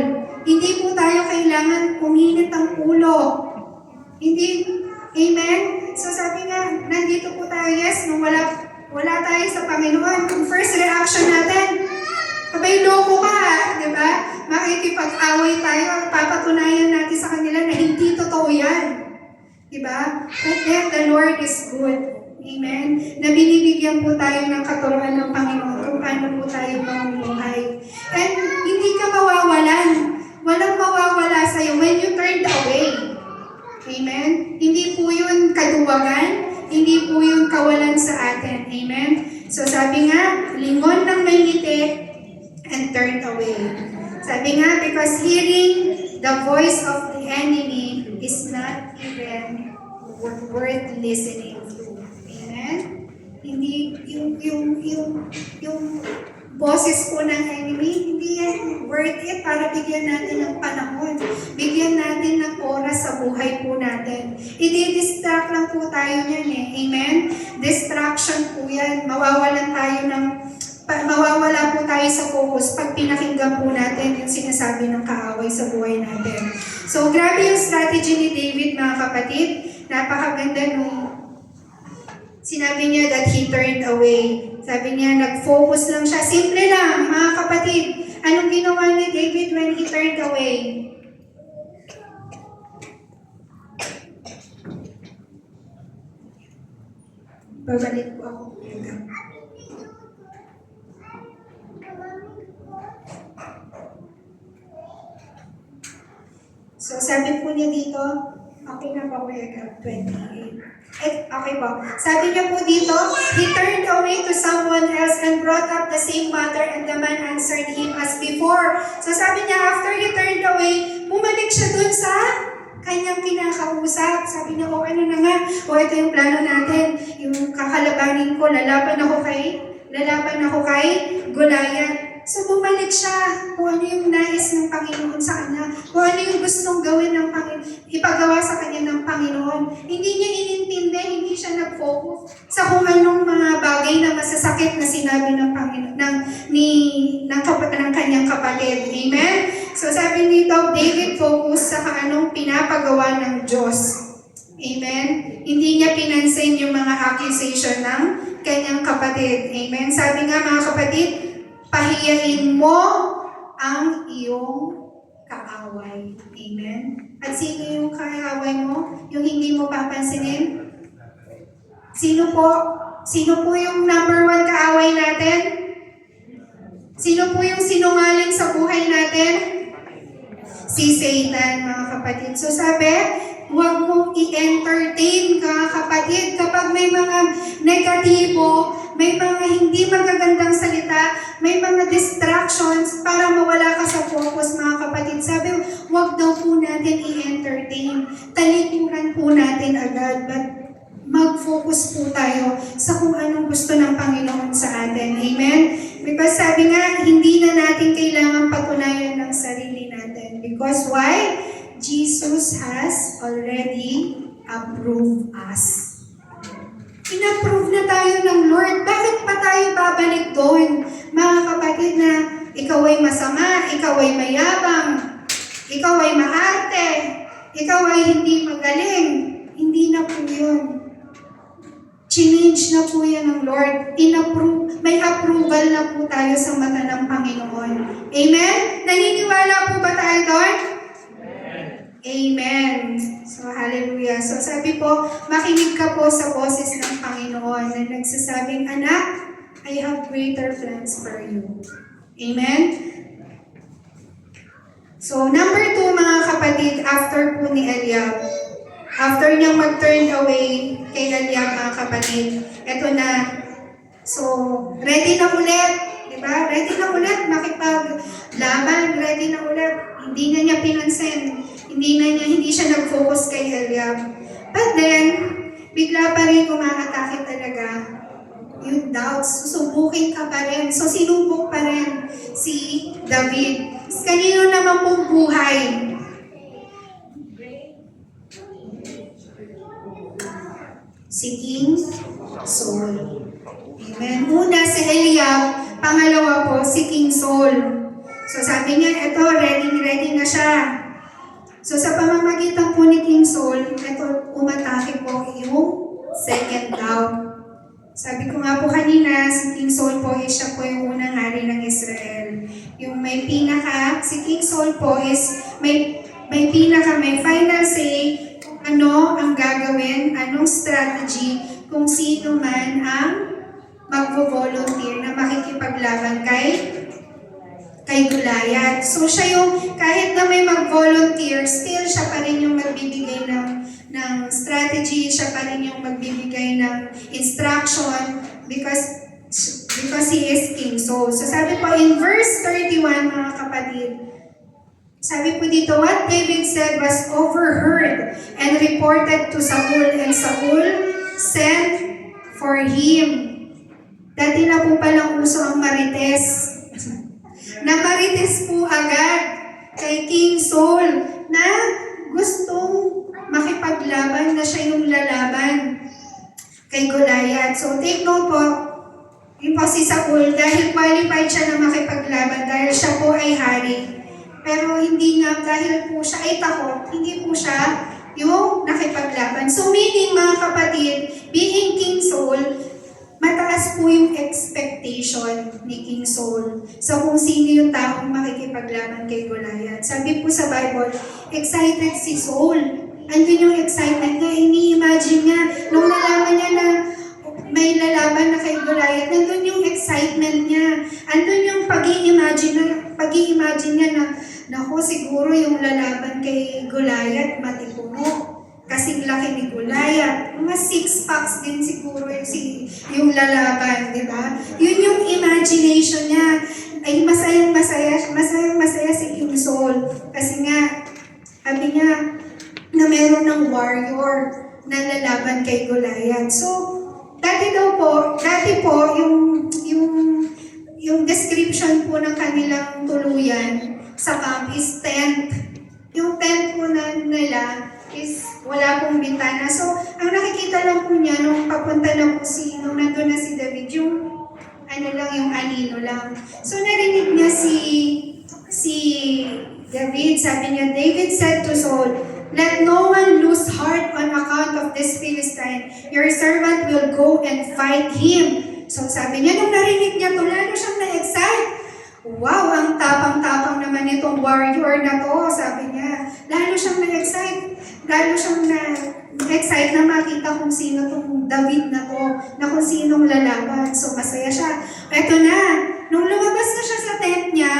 Hindi po tayo kailangan puminit ang ulo. Hindi. Amen? So, sabi nga, nandito po tayo, yes, nung wala tayo sa Panginoon. Yung first reaction natin, abay, loko ka, di ba? Makikipag-away tayo, papatunayan natin sa kanila na hindi totoo yan. Di ba? But then, the Lord is good. Amen? Na binibigyan po tayo ng katuruan ng Panginoon kung paano po tayo mamumuhay. And hindi ka mawawalan. Walang mawawala sa'yo when you turned away. Amen? Hindi po yun kaduwagan. Hindi po yung kawalan sa atin. Amen? So sabi nga, lingon ng may ngiti and turned away. Sabi nga, because hearing the voice of the enemy is not even worth listening to. Amen? Hindi, yung boses po ng enemy, hindi yan worth it para bigyan natin ng panahon. Bigyan natin ng oras sa buhay po natin. I-distract lang po tayo niyan eh. Amen? Distraction po yan. Mawawala po tayo sa focus pag pinakinggan po natin yung sinasabi ng kaaway sa buhay natin. So, grabe yung strategy ni David, mga kapatid. Napakaganda nung sinabi niya that he turned away. Sabi niya, nag-focus lang siya. Simple lang, mga kapatid. Anong ginawa ni David when he turned away? Babalik po ako. So, sabi po niya dito, okay na ba Kuya 28? Okay po. Sabi niya po dito, he turned away to someone else and brought up the same matter and the man answered him as before. So sabi niya, after he turned away, bumalik siya dun sa kanyang kinakausap. Sabi niya, ano na nga, ito yung plano natin. Yung kakalabanin ko, lalaban ako kay Goliath. So bumalik siya kung ano yung nais ng Panginoon sa kanya, kung ano yung gustong gawin ng Panginoon, ipagawa sa kanya ng Panginoon. Hindi niya inintindi, hindi siya nag-focus sa kung anong mga bagay na masasakit na sinabi ng Panginoon, ng kanyang kapatid. Amen? So sabi nito, David focus sa anong pinapagawa ng Diyos. Amen? Hindi niya pinansin yung mga accusation ng kanyang kapatid. Amen? Sabi nga mga kapatid, pahiyain mo ang iyong kaaway. Amen? At sino yung kaaway mo? Yung hindi mo papansinin? Sino po yung number one kaaway natin? Sino po yung sinungaling sa buhay natin? Si Satan, mga kapatid. So sabi, huwag mong i-entertain ka, kapatid, kapag may mga negatibo, may mga hindi magagandang salita, may mga distractions para mawala ka sa focus, mga kapatid. Sabi, huwag daw po natin i-entertain. Talikuran po natin agad, but mag-focus po tayo sa kung anong gusto ng Panginoon sa atin. Amen? Because sabi nga, hindi na natin kailangan patunayan ng sarili natin. Because why? Jesus has already approved us. In-approve na tayo ng Lord. Bakit pa tayo babalik doon? Mga kapatid na ikaw ay masama, ikaw ay mayabang, ikaw ay maarte, ikaw ay hindi magaling. Hindi na po yun. na po yan ng Lord. May approval na po tayo sa mata ng Panginoon. Amen? Naniniwala po ba tayo doon? Amen. So, hallelujah. So, sabi po, makinig ka po sa boses ng Panginoon na nagsasabing, anak, I have greater plans for you. Amen? So, number 2, mga kapatid, after po ni Eliab, after niyang mag-turn away kay Eliab, mga kapatid, eto na. So, ready na ulit. Diba? Ready na ulit makipaglaban. Ready na ulit. Hindi na niya pinansin. Hindi siya nag-focus kay Eliab. But then, bigla pa rin umaatake talaga yung doubts. Susubukin ka pa rin. So, sinubok pa rin si David. Kanino naman pong buhay? Si King Saul. Amen. Una si Eliab, pangalawa po si King Saul. So sabi niya, eto, ready na siya. So sa pamamagitan po ni King Saul, eto, umatake po yung second doubt. Sabi ko nga po kanina, si King Saul po, siya po yung unang hari ng Israel. Yung si King Saul po may final say kung ano ang gagawin, anong strategy, kung sino man ang magvo-volunteer na makikipaglaban kay Goliath. So siya yung, kahit na may mag-volunteer, still siya pa rin yung magbibigay ng strategy, siya pa rin yung magbibigay ng instruction because he is king. So sabi po in verse 31, mga kapatid, sabi po dito, what David said was overheard and reported to Saul, and Saul sent for him. Dati na po palang uso ang marites. Na marites po agad kay King Saul na gustong makipaglaban, na siya yung lalaban kay Goliath. So take note po, yung po si Saul, dahil qualified siya na makipaglaban, dahil siya po ay hari. Pero hindi nga, dahil po siya ay takot, hindi po siya yung nakipaglaban. So meaning, mga kapatid, being King Saul, mataas po yung expectation ni King Saul sa kung sino yung taong makikipaglaban kay Goliath. Sabi po sa Bible, excited si Saul. Andun yung excitement niya, ini-imagine niya, nung nalaman niya na may lalaban na kay Goliath, nandun yung excitement niya. Andun yung pag-i-imagine niya na, naku, siguro yung lalaban kay Goliath matipuno. Kasing laki ni Goliath. Mga 6 packs din siguro yung lalaban, di ba? Yun yung imagination niya. Ay masayang-masaya si King Saul. Kasi nga, sabi niya, na meron ng warrior na lalaban kay Goliath. So, dati po, yung description po ng kanilang tuluyan sa camp is tent. Yung tent po nila is wala pong bintana. So, ang nakikita lang po niya nung papunta na po nung nandun na si David, yung yung anino lang. So, narinig niya si David, sabi niya, David said to Saul, let no one lose heart on account of this Philistine. Your servant will go and fight him. So, sabi niya, nung narinig niya to, lalo siyang na-excite. Wow, ang tapang-tapang naman itong warrior na to, sabi niya. Lalo siyang na-excite. Lalo siyang na-excite na makita kung sino itong David na to, na kung sinong lalaban. So, masaya siya. Eto na, nung lumabas na siya sa tent niya,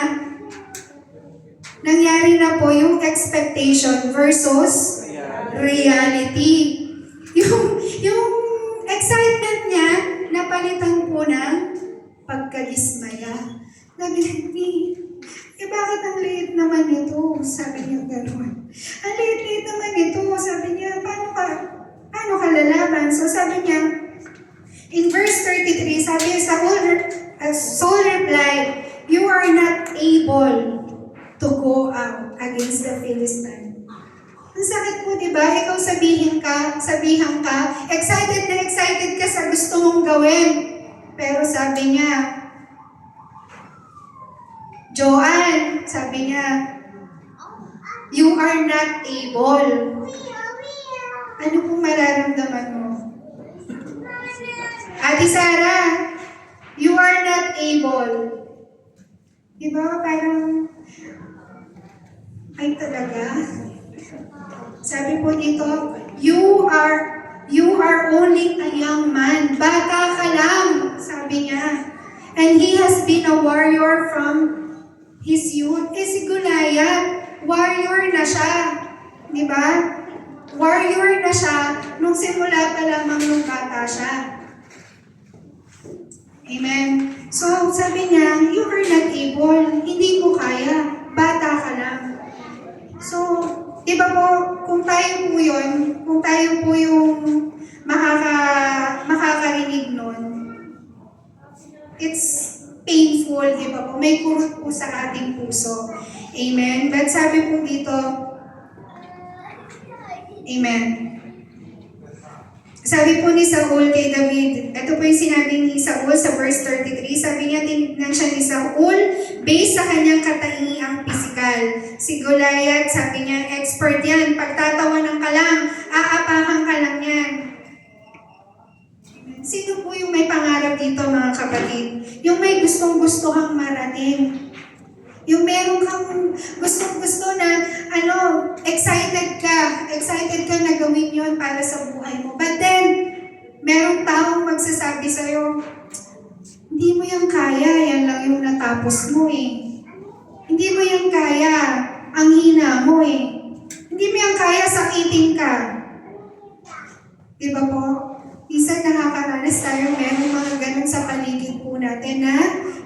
nangyari na po yung expectation versus reality. Yung excitement niya, napalitan po ng pagkadismaya. Sabi niya, bakit ang liit naman ito? Sabi niya gano'n. Ang liit naman ito. Sabi niya, paano ka lalaban? So sabi niya, in verse 33, sabi niya, Saul replied, you are not able to go out against the Philistine. Ang sakit po, di ba? Ikaw sabihan ka, excited ka sa gusto mong gawin. Pero sabi niya, Joanne, sabi niya, you are not able. Ano pong mararamdaman mo? At Sarah, you are not able. Diba? Parang, ay talaga. Sabi po dito, you are only a young man. Bata ka lang, sabi niya. And he has been a warrior from his youth. Si Goliath, warrior na siya. Di ba? Warrior na siya nung simula pa lamang nung bata siya. Amen. So, sabi niya, you are not able. Hindi ko kaya. Bata ka lang. So, iba po, kung tayo po yun, kung tayo po yung makakarinig nun, it's painful, di ba po? May kurot po sa ating puso. Amen. But sabi po dito, Amen. Sabi po ni Saul kay David, ito po yung sinabi ni Saul sa verse 33, sabi niya, tinignan siya ni Saul based sa kanyang kataingiang pisikal. Si Goliath, sabi niya, expert yan, pagtatawanan ka lang, aapakan ka lang yan. Sino po yung may pangarap dito, mga kapatid? Yung may gustong-gusto kang marating. Yung meron kang gustong-gusto na, excited ka na gawin yon para sa buhay mo. But then, merong taong magsasabi sa'yo, hindi mo yan kaya, yan lang yung natapos mo eh. Hindi mo yan kaya, ang hina mo eh. Hindi mo yan kaya, sakitin ka. Diba po? Isa nakakaranas tayo, merong mga ganun sa paligid po natin na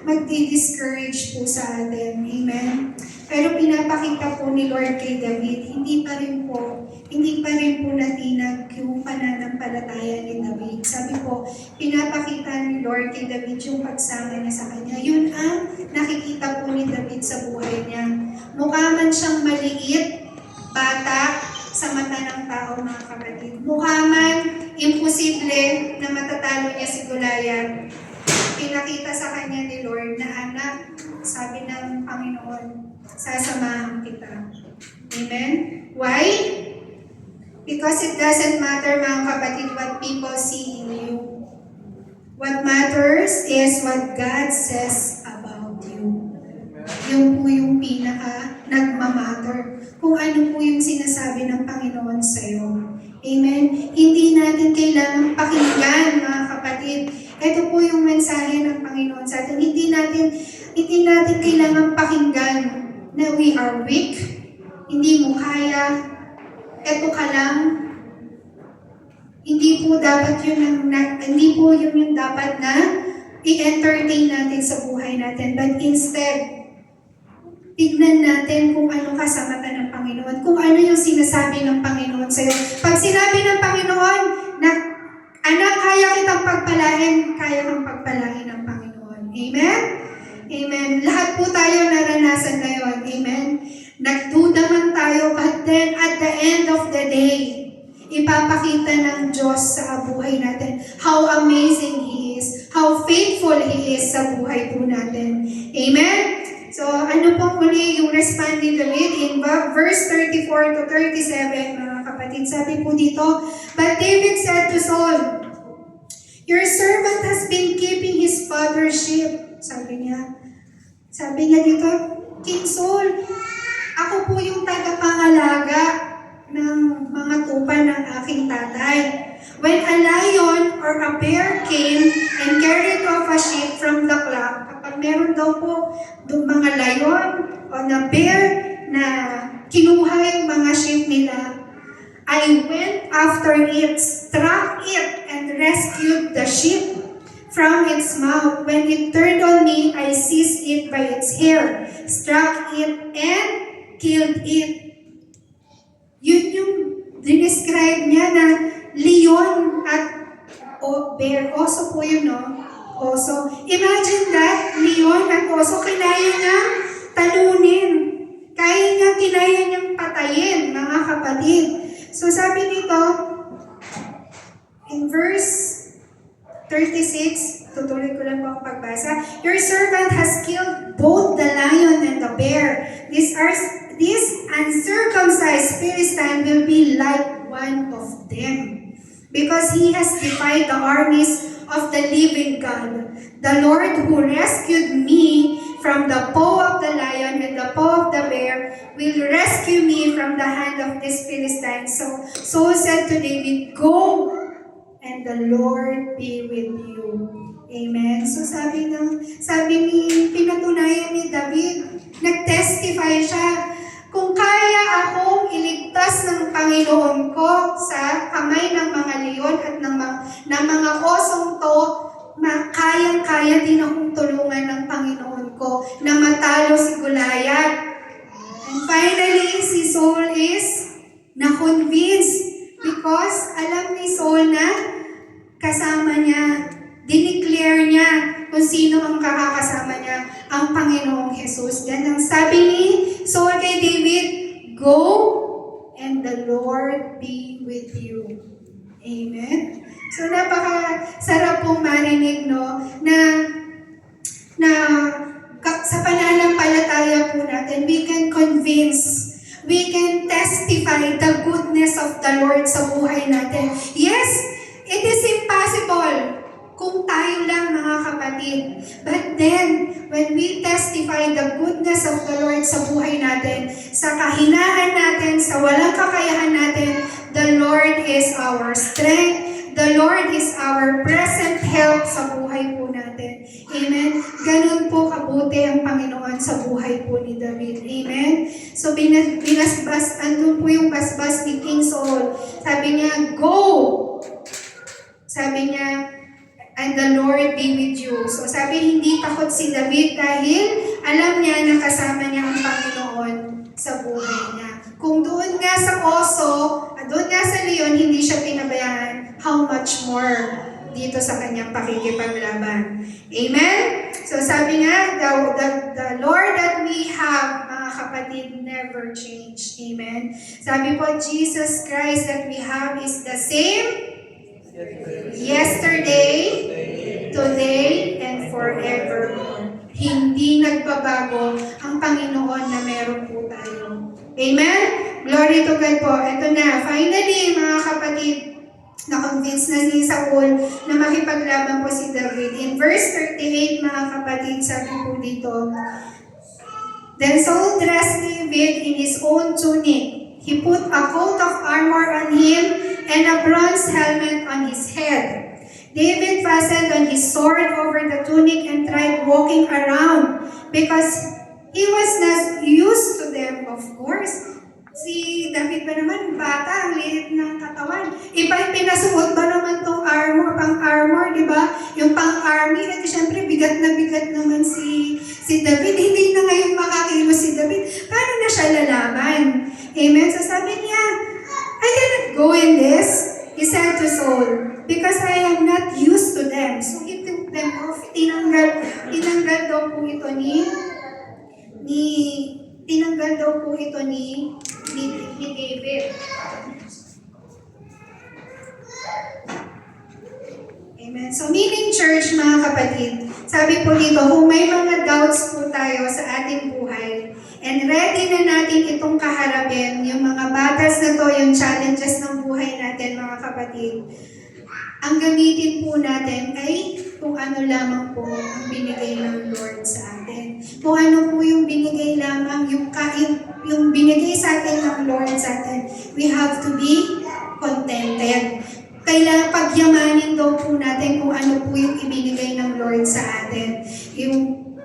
magdi-discourage po sa atin. Amen? Pero pinapakita po ni Lord kay David, hindi pa rin po natinag yung pananampalataya ni David. Sabi po, pinapakita ni Lord kay David yung pagsama niya sa kanya. Yun ang nakikita po ni David sa buhay niya. Mukha man siyang maliit, bata, sa mata ng tao, mga kapatid. Mukha man imposible na matatalo niya si Goliath. Pinakita sa kanya ni Lord na anak, sabi ng Panginoon, sasamahan kita. Amen? Why? Because it doesn't matter, mga kapatid, what people see in you. What matters is what God says about you. Yung po yung pinaka nagmamatter. Kung ano po yung sinasabi ng Panginoon sa'yo. Amen? Hindi natin kailangan pakinggan, mga kapatid. Ito po yung mensahe ng Panginoon sa atin. Hindi natin kailangan pakinggan na we are weak, hindi mo kaya, eto ka lang. Hindi po yun yung dapat na i-entertain natin sa buhay natin. But instead, tignan natin kung ano ka sa mata ng Panginoon, kung ano yung sinasabi ng Panginoon sa'yo. Pag sinabi ng Panginoon na, anak, kaya kitang pagpalain, kaya kang pagpalain ng Panginoon. Amen? Amen. Lahat po tayo naranasan na yun. Amen? Nagduda man tayo, but then at the end of the day, ipapakita ng Diyos sa buhay natin how amazing He is, how faithful He is sa buhay po natin. Amen? So, ano pong uli yung respond ni David in verse 34 to 37, mga kapatid. Sabi po dito, but David said to Saul, your servant has been keeping his father's sheep. Sabi niya dito, King Saul, ako po yung tagapangalaga ng mga tupa ng aking tatay. When a lion or a bear came and carried off a sheep from the flock, kapag meron daw po mga lion o na bear na kinuha yung mga sheep nila, I went after it, struck it, and rescued the sheep from its mouth. When it turned on me, I seized it by its hair, struck it, and killed it. Yun yung describe niya na leon at bear. Oso po yun, no? Oso. Imagine that, leon at oso, kinaya niya talunin. Kinaya niyang patayin, mga kapatid. So sabi dito, in verse 36, tutuloy ko lang po ang pagbasa. Your servant has killed both the lion and the bear. This uncircumcised Philistine will be like one of them. because he has defied the armies of the living God. The Lord who rescued me from the paw of the lion and the paw of the bear will rescue me from the hand of this Philistine. So Saul said to David, "Go, and the Lord be with you." Amen. So pinatunayan ni David, nag-testify siya, kung kaya akong iligtas ng Panginoon ko sa kamay ng mga leon at ng mga osong to, kayang-kaya din akong tulungan ng Panginoon ko na matalo si Goliath. And finally, si Saul is na-convinced because alam ni Saul na kasama niya, dineclare niya kung sino ang kakakasama niya, ang Panginoong Jesus. Then ang sabi ni Saul kay David, "Go, and the Lord be with you." Amen? So napaka-sarap pong marinig, no, na sa pananampalataya po natin, we can convince, we can testify the goodness of the Lord sa buhay natin. Yes, it is impossible kung tayo lang, mga kapatid. But then, when we testify the goodness of the Lord sa buhay natin, sa kahinaan natin, sa walang kakayahan natin, the Lord is our strength. The Lord is our present help sa buhay po natin. Amen? Ganun po kabuti ang Panginoon sa buhay po ni David. Amen? So, binasbas, andun po yung basbas ni King Saul. Sabi niya, "Go!" Sabi niya, "And the Lord be with you." So sabi, hindi takot si David dahil alam niya na kasama niya ang Panginoon sa buhay niya. Kung doon nga sa oso, doon nga sa leon, hindi siya pinabayaan, how much more dito sa kanyang pakikipaglaban. Amen? So sabi nga, the Lord that we have, mga kapatid, never change. Amen? Sabi po, Jesus Christ that we have is the same yesterday, today, and forevermore. Hindi nagbabago ang Panginoon na meron po tayo. Amen? Glory to God po. Ito na, finally, mga kapatid, na-convince na si Saul na makipaglaban po si David. In verse 38, mga kapatid, sabi po dito, "Then Saul dressed David in his own tunic. He put a coat of armor on him and a bronze helmet on his head. David fastened on his sword over the tunic and tried walking around because he was not used to them, of course." Si David ba naman, bata, ang liit ng katawan. Pinasuot ba naman tong armor, pang-armor, di ba? Yung pang-army, at syempre bigat na bigat naman si David. Hindi na ngayon makakilos si David. Paano na siya lalaban? Amen? So sabi niya, "I cannot go in this," he said to Saul, "because I am not used to them." So he took them off. Tinanggal daw po ito ni David. Amen. So meaning church, mga kapatid, sabi po dito, kung may mga doubts po tayo sa ating buhay, and ready na natin itong kaharapin, yung mga batas na to, yung challenges ng buhay natin, mga kapatid, ang gamitin po natin ay kung ano lamang po ang binigay ng Lord sa atin. Kung ano po yung binigay lamang, yung binigay sa atin ng Lord sa atin, we have to be contented. Kailangan pagyamanin daw po natin kung ano po yung ibinigay ng Lord sa atin.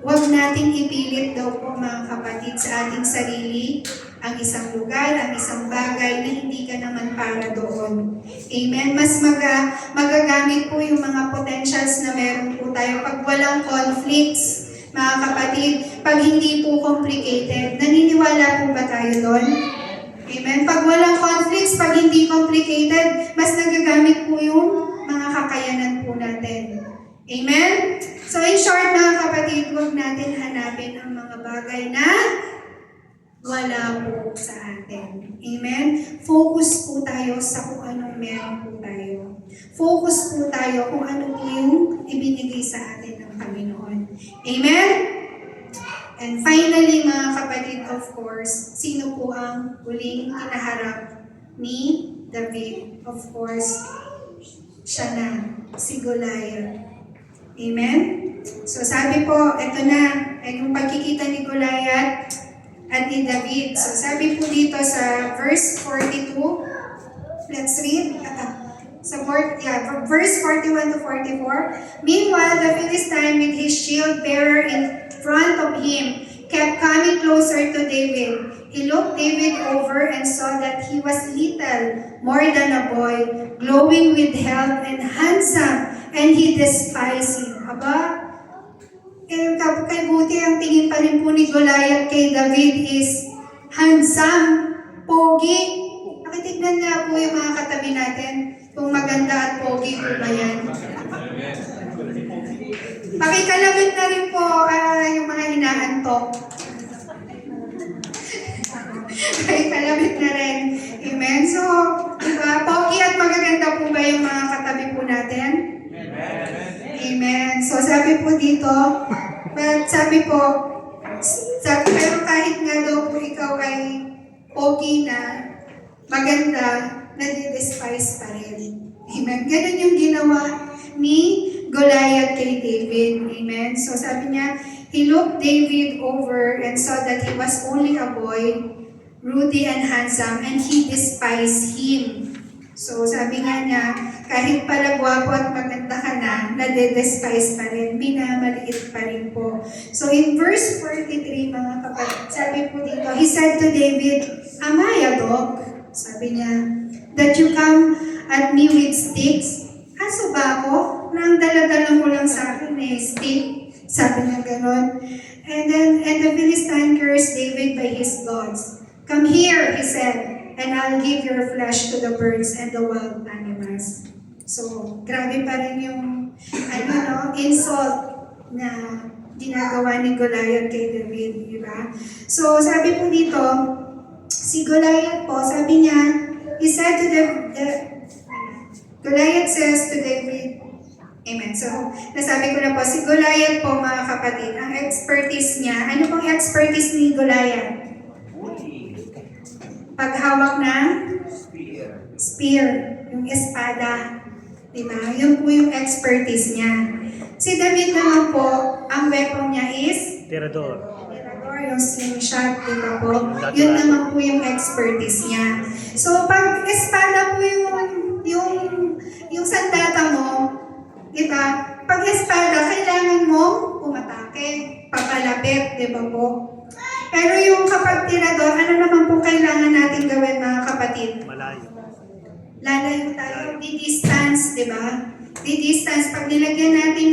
Huwag nating ipilit daw po, mga kapatid, sa ating sarili ang isang lugar, ang isang bagay na hindi ka naman para doon. Amen? Mas magagamit po yung mga potentials na meron po tayo pag walang conflicts, mga kapatid, pag hindi po complicated. Naniniwala po ba tayo doon? Amen? Pag walang conflicts, pag hindi complicated, mas nagagamit po yung mga kakayanan po natin. Amen? So in short, mga kapatid, huwag natin hanapin ang mga bagay na wala po sa atin. Amen? Focus po tayo sa kung anong meron po tayo. Focus po tayo kung ano po yung ibinigay sa atin ng Panginoon. Amen? And finally, mga kapatid, of course, sino po ang huling kinaharap ni David? Of course, siya na, si Goliath. Amen? So sabi po, ito na, yung pagkikita ni Goliath at ni David. So sabi po dito sa verse 42, let's read. Verse 41 to 44. Meanwhile, the Philistine with his shield bearer in front of him kept coming closer to David. He looked David over and saw that he was little more than a boy, glowing with health and handsome, and he despised him. Aba, kay buti ang tingin pa rin po ni Goliath kay David is handsome, pogi. Pakitignan nga po yung mga katabi natin kung maganda at pogi po ba yan. Pakikalabit na rin po yung mga hinaantok. Pakikalabit na rin. Amen. So, diba, pogi at magaganda po ba yung mga katabi po natin? Amen. So, sabi po dito, pero kahit nga daw po ikaw ay pogi na, maganda, nadi-despise pa rin. Amen. Ganun yung ginawa ni Goliath kay David. Amen. So sabi niya, he looked David over and saw that he was only a boy, ruddy and handsome, and he despised him. So sabi nga niya, kahit pala gwapo at maganda ka na, nade-despise pa rin, minamaliit pa rin po. So in verse 43, mga kapatid, sabi po dito, he said to David, am I a dog? Sabi niya, that you come at me with sticks? Aso ba ako? Nang dala-dala mo lang sa akin stick. Sabi niya ganon. And the Philistine cursed David by his gods. Come here, he said, and I'll give your flesh to the birds and the wild animals. So, grabe pa rin yung insult na ginagawa ni Goliath kay David, di ba? So, sabi po dito, si Goliath po, sabi niya, he said to Goliath says to David, amen. So, nasabi ko na po, si Goliath po, mga kapatid, ang expertise niya, ano pong expertise ni Goliath? Paghawak ng spear, yung espada. Diba? Yun po yung expertise niya. Si David naman po, ang weapon niya is? Tirador. Yung slingshot, di ba po? Yun naman po yung expertise niya. So, pag espada po yung sandata mo, di ba? Pag espada, kailangan mo umatake, papalapit, di ba po? Pero yung kapag tirador, ano naman po kailangan natin gawin, mga kapatid? Malayo. Lalayo tayo, di-distance, di ba? Di-distance, pag nilagyan natin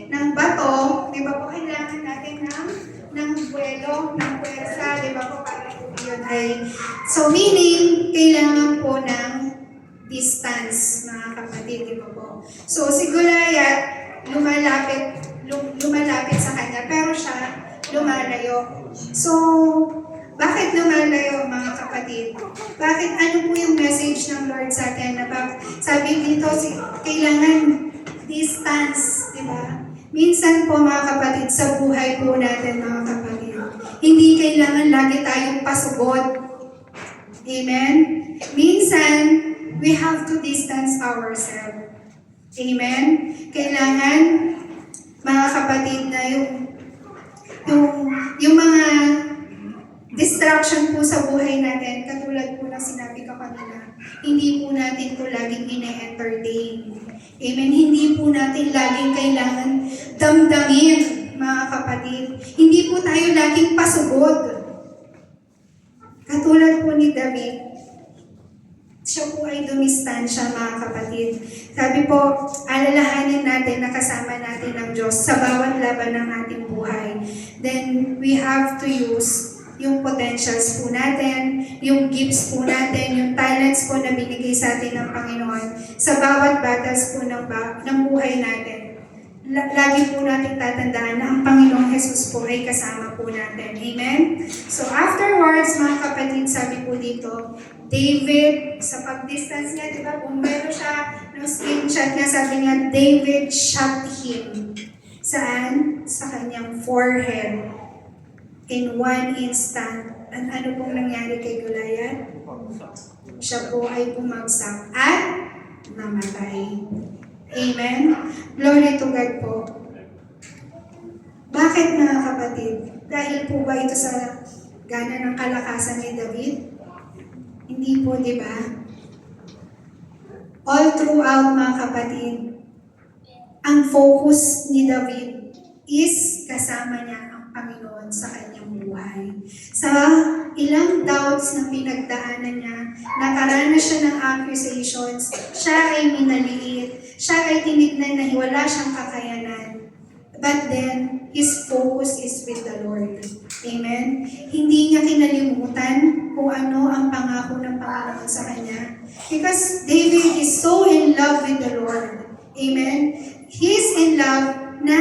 ng bato, di ba po kailangan natin ng buwelo, ng puwersa, di ba po, para yun ay... So, meaning, kailangan po ng distance, mga kapatid, di ba po? So, si Goliath, lumalapit sa kanya, pero siya, lumalayo. So, bakit lumalayo, mga kapatid? Bakit, ano po yung message ng Lord sa atin? Sabi dito, kailangan distance, di ba? Minsan po, mga kapatid, sa buhay po natin, mga kapatid, hindi kailangan lagi tayong pasugod. Amen? Minsan, we have to distance ourselves. Amen? Kailangan, mga kapatid, na yung mga distraction po sa buhay natin, katulad po ng sinabi ko kanina, hindi po natin po laging ine-entertain. Amen? Hindi po natin laging kailangan damdamin, mga kapatid. Hindi po tayo laging pasugod. Katulad po ni David, siya po ay dumistansya, mga kapatid. Sabi po, alalahanin natin na kasama natin ang Diyos sa bawat laban ng ating buhay. Then, we have to use yung potentials po natin, yung gifts po natin, yung talents po na binigay sa atin ng Panginoon sa bawat battles po ng buhay natin. Lagi po natin tatandaan na ang Panginoong Jesus po ay kasama po natin. Amen? So afterwards, mga kapatid, sabi po dito, David, sa pag-distance niya, di ba, kung meron siya ng screenshot niya, sabi niya, David shot him. Saan? Sa kanyang forehead. In one instant. Ano pong nangyari kay Goliath? Siya po ay bumagsak at namatay. Amen? Glory to God po. Bakit mga kapatid? Dahil po ba ito sa gana ng kalakasan ni David? Hindi po, di ba? All throughout mga kapatid, ang focus ni David is kasama niya ang Panginoon sa kanyang buhay. Sa ilang doubts na pinagdaanan niya, nakaranas siya ng accusations, siya ay minaliit, siya ay tinignan na wala siyang kakayanan. But then, his focus is with the Lord. Amen? Hindi niya kinalimutan kung ano ang pangako ng Panginoon sa kanya. Because David is so in love with the Lord. Amen? He is in love na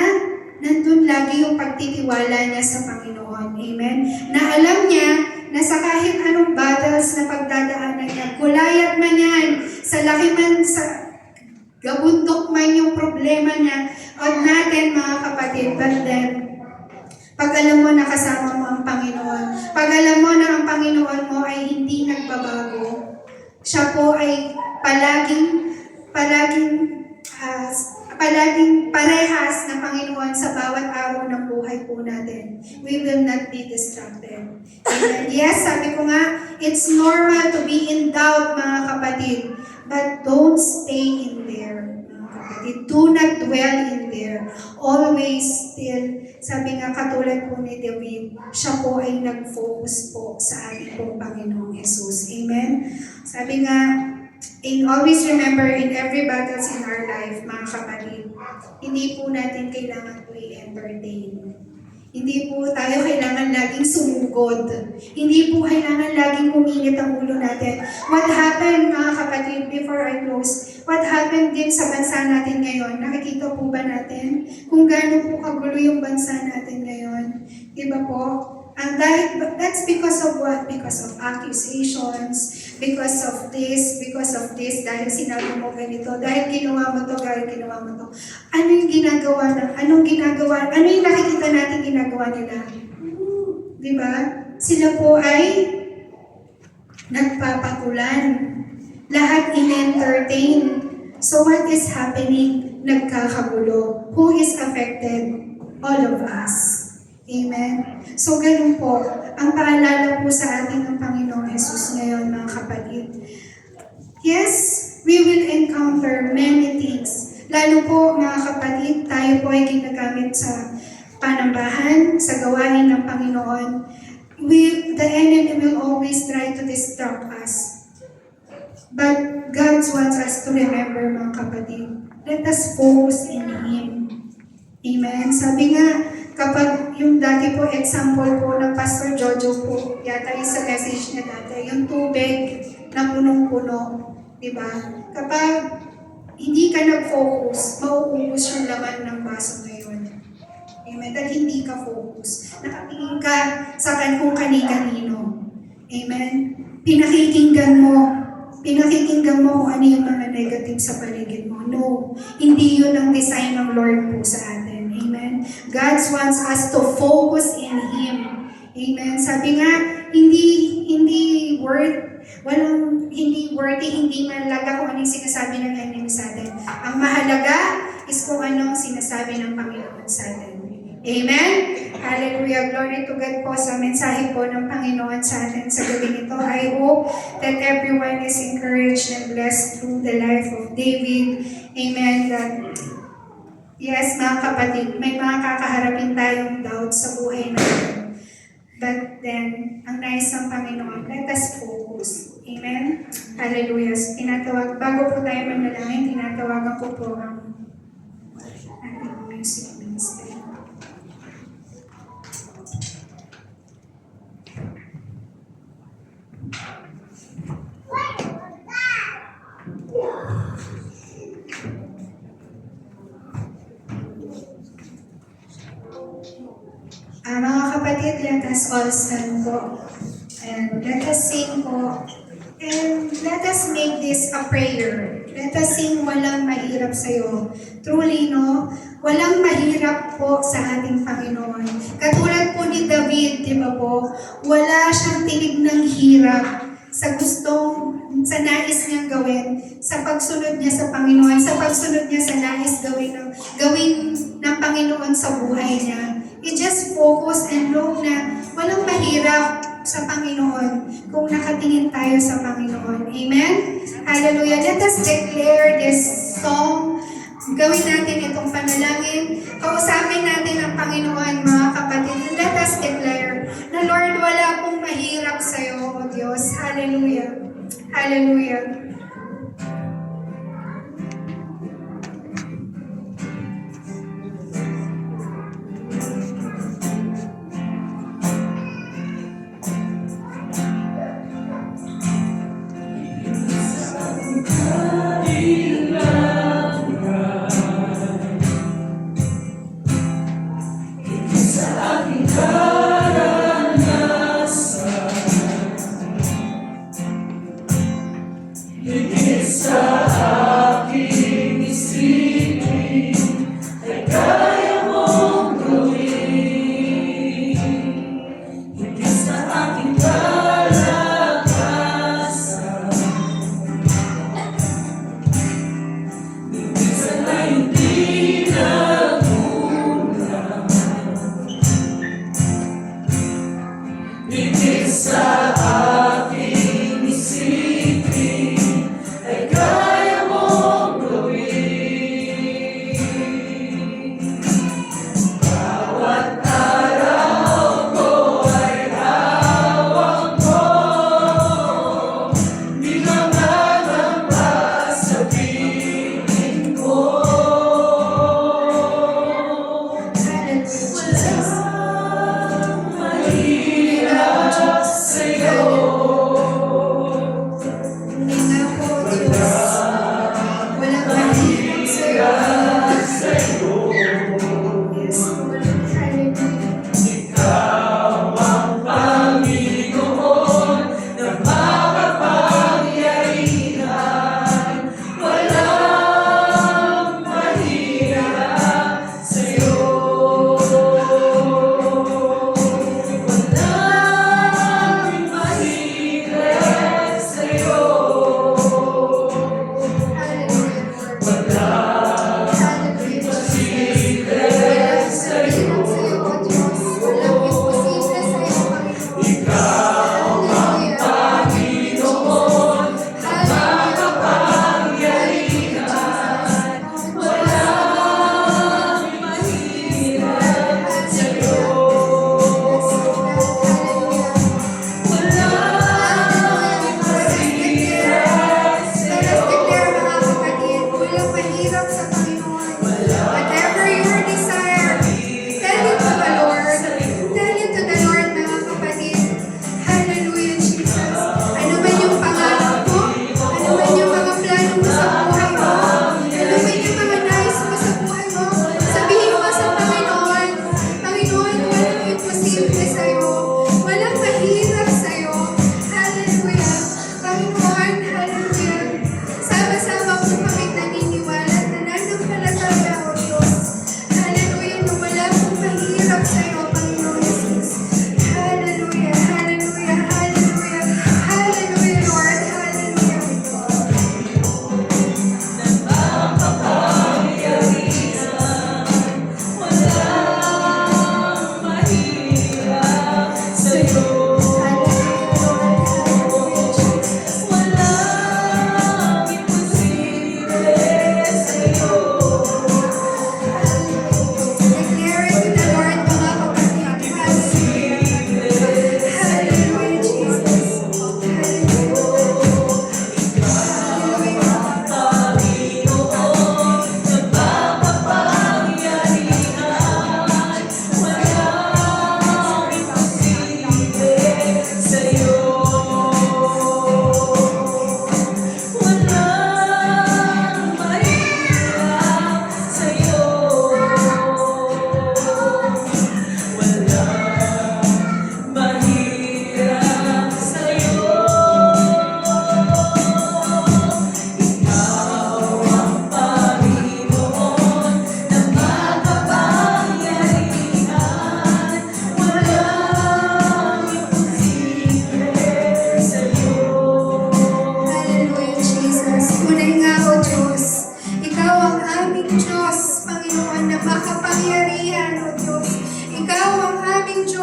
nandun lagi yung pagtitiwala niya sa Panginoon. Amen? Na alam niya na sa kahit anong battles na pagdadaanan niya, gulayat man yan, sa laki man, sa gabundok man yung problema niya, at natin mga kapatid, but then, pag alam mo na kasama mo ang Panginoon, pag alam mo na ang Panginoon mo ay hindi nagbabago, siya po ay palaging parehas na Panginoon sa bawat araw ng buhay po natin. We will not be distracted. Amen. Yes, sabi ko nga, it's normal to be in doubt mga kapatid, but don't stay in there. Do not dwell in there. Always still, sabi nga katulad po ni David, siya po ay nag-focus po sa ating pong Panginoong Jesus. Amen? Sabi nga, and always remember in every battles in our life, mga kapatid, hindi po natin kailangan po i-entertain. Hindi po tayo kailangan laging sumugod. Hindi po kailangan laging uminit ang ulo natin. What happened, mga kapatid, before I close, what happened din sa bansa natin ngayon? Nakikita po ba natin kung gaano po kagulo yung bansa natin ngayon? Diba po? And that's because of what? Because of accusations, because of this, dahil sinabi mo ganito, dahil ginawa mo to, Ano yung nakikita natin ginagawa nila? Diba? Sila po ay nagpapatulan. Lahat in-entertain. So what is happening? Nagkakagulo. Who is affected? All of us. Amen? So ganun po, ang paalala po sa ating ng Panginoong Jesus ngayon, mga kapatid. Yes, we will encounter many things. Lalo po, mga kapatid, tayo po ay ginagamit sa panambahan, sa gawain ng Panginoon. The enemy will always try to distract us. But God wants us to remember, mga kapatid, let us focus in Him. Amen? Sabi nga, kapag yung dati po, example po ng Pastor Jojo po, yata yung sa message niya dati, yung tubig na punong-puno, di ba? Kapag hindi ka nag-focus, mauubos yung laman ng baso ngayon. Amen? Dahil hindi ka focus. Nakatingin ka sa kung kani-kanino. Amen? Pinakikinggan mo kung ano yung mga negative sa paligid mo. No, hindi yun ang design ng Lord po sa atin. Amen? God wants us to focus in Him. Amen? Sabi nga, hindi worthy, hindi mahalaga kung ano yung sinasabi ng enemy sa atin. Ang mahalaga is kung ano ang sinasabi ng Panginoon sa atin. Amen? Hallelujah. Glory to God po sa mensahe po ng Panginoon sa atin sa gabi nito. I hope that everyone is encouraged and blessed through the life of David. Amen. That, yes, mga kapatid, may mga kakaharapin tayong doubts sa buhay natin. But then, ang nais ng Panginoon, let us focus. Amen? Hallelujah. Bago po tayo manalangin, tinatawagan ko po ang ating music ministry. Mga kapatid, let us all stand po. And let us sing po. And let us make this a prayer. Let us sing Walang Mahirap Sa'yo. Truly, no? Walang mahirap po sa ating Panginoon. Katulad po ni David, di ba po? Wala siyang tinignang hirap sa gustong, sa nais niyang gawin, sa pagsunod niya sa Panginoon, sa pagsunod niya sa nais gawin ng Panginoon sa buhay niya. You just focus and know na walang mahirap sa Panginoon kung nakatingin tayo sa Panginoon. Amen? Hallelujah. Let us declare this song. Gawin natin itong panalangin. Kausapin natin ang Panginoon, mga kapatid. Let us declare na Lord, wala pong mahirap sa iyo, O Diyos. Hallelujah. Hallelujah.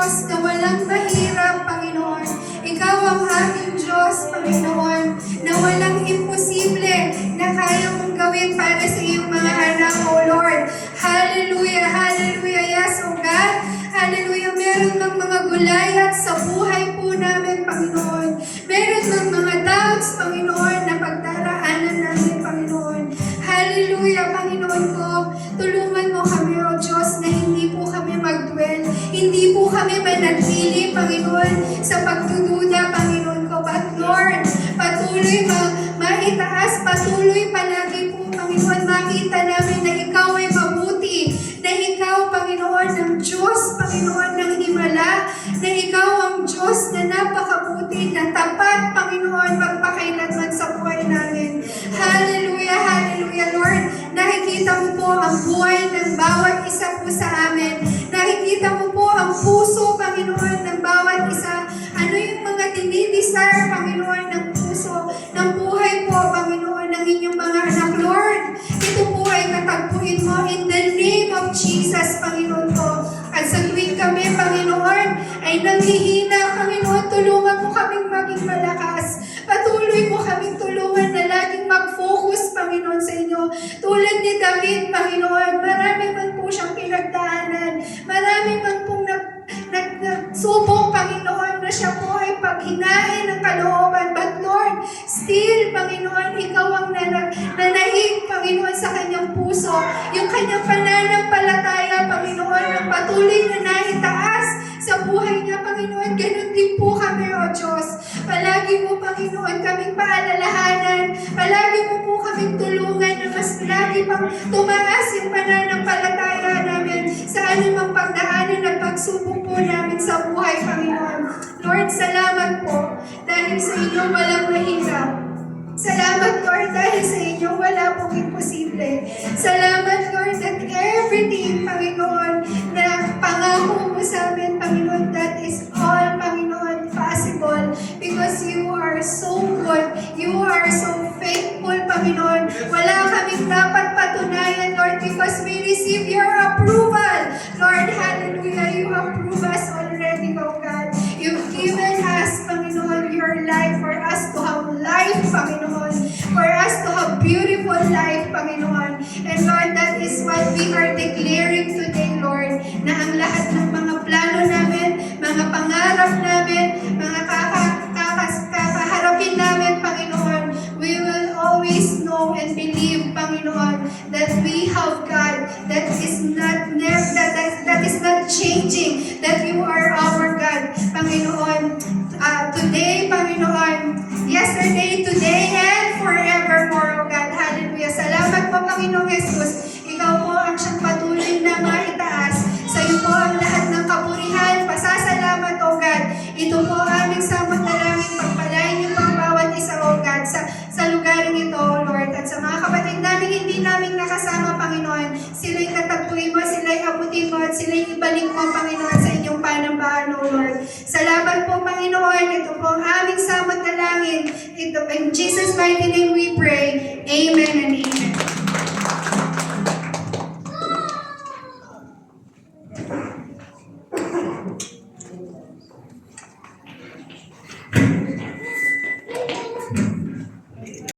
Diyos na walang mahirap, Panginoon. Ikaw ang aming Diyos, Panginoon, na walang imposible na kaya mong gawin para sa iyong mga anak, O Lord. Hallelujah, hallelujah, yes, O God. Hallelujah, meron ng mga gulayat sa buhay po namin, Panginoon. Meron ng mga doubts, Panginoon, na pagdaraanan namin, Panginoon. Hallelujah, Panginoon ko. Tulungan mo kami, O Diyos, na hindi po kami mag-dwell. Hindi po kami manatili, Panginoon, sa pagdududa, Panginoon ko. But Lord, patuloy maitaas, patuloy palagi po, Panginoon, makita namin na Ikaw ay mabuti, na Ikaw, Panginoon, ang Diyos, Panginoon, ng himala, na Ikaw ang Diyos na napakabuti, na tapat, Panginoon, magpakailanman sa buhay namin. Hallelujah, hallelujah, Lord. Nakikita mo po ang buhay ng bawat isa po sa amin. Nakikita mo po ang puso, Panginoon, ng bawat isa. Ano yung mga dinidesire, Panginoon, ng puso, ng buhay po, Panginoon, ng inyong mga anak, Lord. Ito po ay katagpuin mo in the name of Jesus, Panginoon ko. At sa tuwing kami, Panginoon, ay nanghihina, Panginoon, tulungan mo kaming maging malakas. Patuloy mo kaming tulungan na laging mag-focus, Panginoon, sa inyo. Tulad ni David, Panginoon, marami man po siyang pinagdaanan. Marami man pong nagsubok, Panginoon, na siya po ay paghinain ng kalooban. But Lord, still, Panginoon, Ikaw ang nanahig, Panginoon, sa kanyang puso. Yung kanyang pananampalataya, Panginoon, ang patuloy na naitaas sa buhay niya, Panginoon. Ganun din po kami, O Diyos. Palagi mo, Panginoon, kaming paalalahanan. Palagi mo po kaming tulungan na mas lagi pang tumaas yung pananampalataya namin sa anumang pagdaanan at pagsubok po namin sa buhay, Panginoon. Lord, salamat po dahil sa inyo walang mahirap. Salamat, Lord, dahil sa inyo wala pong imposible. Salamat, Lord, that everything, Panginoon, na pangako mo sa amin, Panginoon, that is all, Panginoon, possible. Because you are so good. You are so faithful, Panginoon. Wala kaming dapat patunayan, Lord, because we receive your approval. Lord, hallelujah, you approve us already, O God. You've given us, Panginoon, your life for us to have life, Panginoon. For us to have beautiful life, Panginoon. And Lord, that is what we are declaring today, Lord, na ang lahat ng mga plano namin, mga pangarap namin, mga kakaharapin namin, Panginoon, we will always know and believe, Panginoon, that we have God that is not changing, that you are our God, Panginoon. Today, Panginoon, yesterday, today, and forevermore, O God. Hallelujah. Salamat po, Panginoong Jesus. Ikaw po ang siyang patuloy na maitaas. Sa iyo po ang lahat ng kapurihan. Pasasalamat, O God. Ito po aming samot na langit. Pagpalain niyo po ang bawat isa, O God, sa lugaring ito, O Lord. At sa mga kapatid namin hindi namin nakasama, Panginoon, sila'y katagpuin mo, sila'y abutin mo, at sila'y ibalik mo, Panginoon, sa inyong panambahan, O Lord. Salamat po, Panginoon. Ito po ang aming samot na langit. Ito, in Jesus' mighty name we pray. Amen and amen.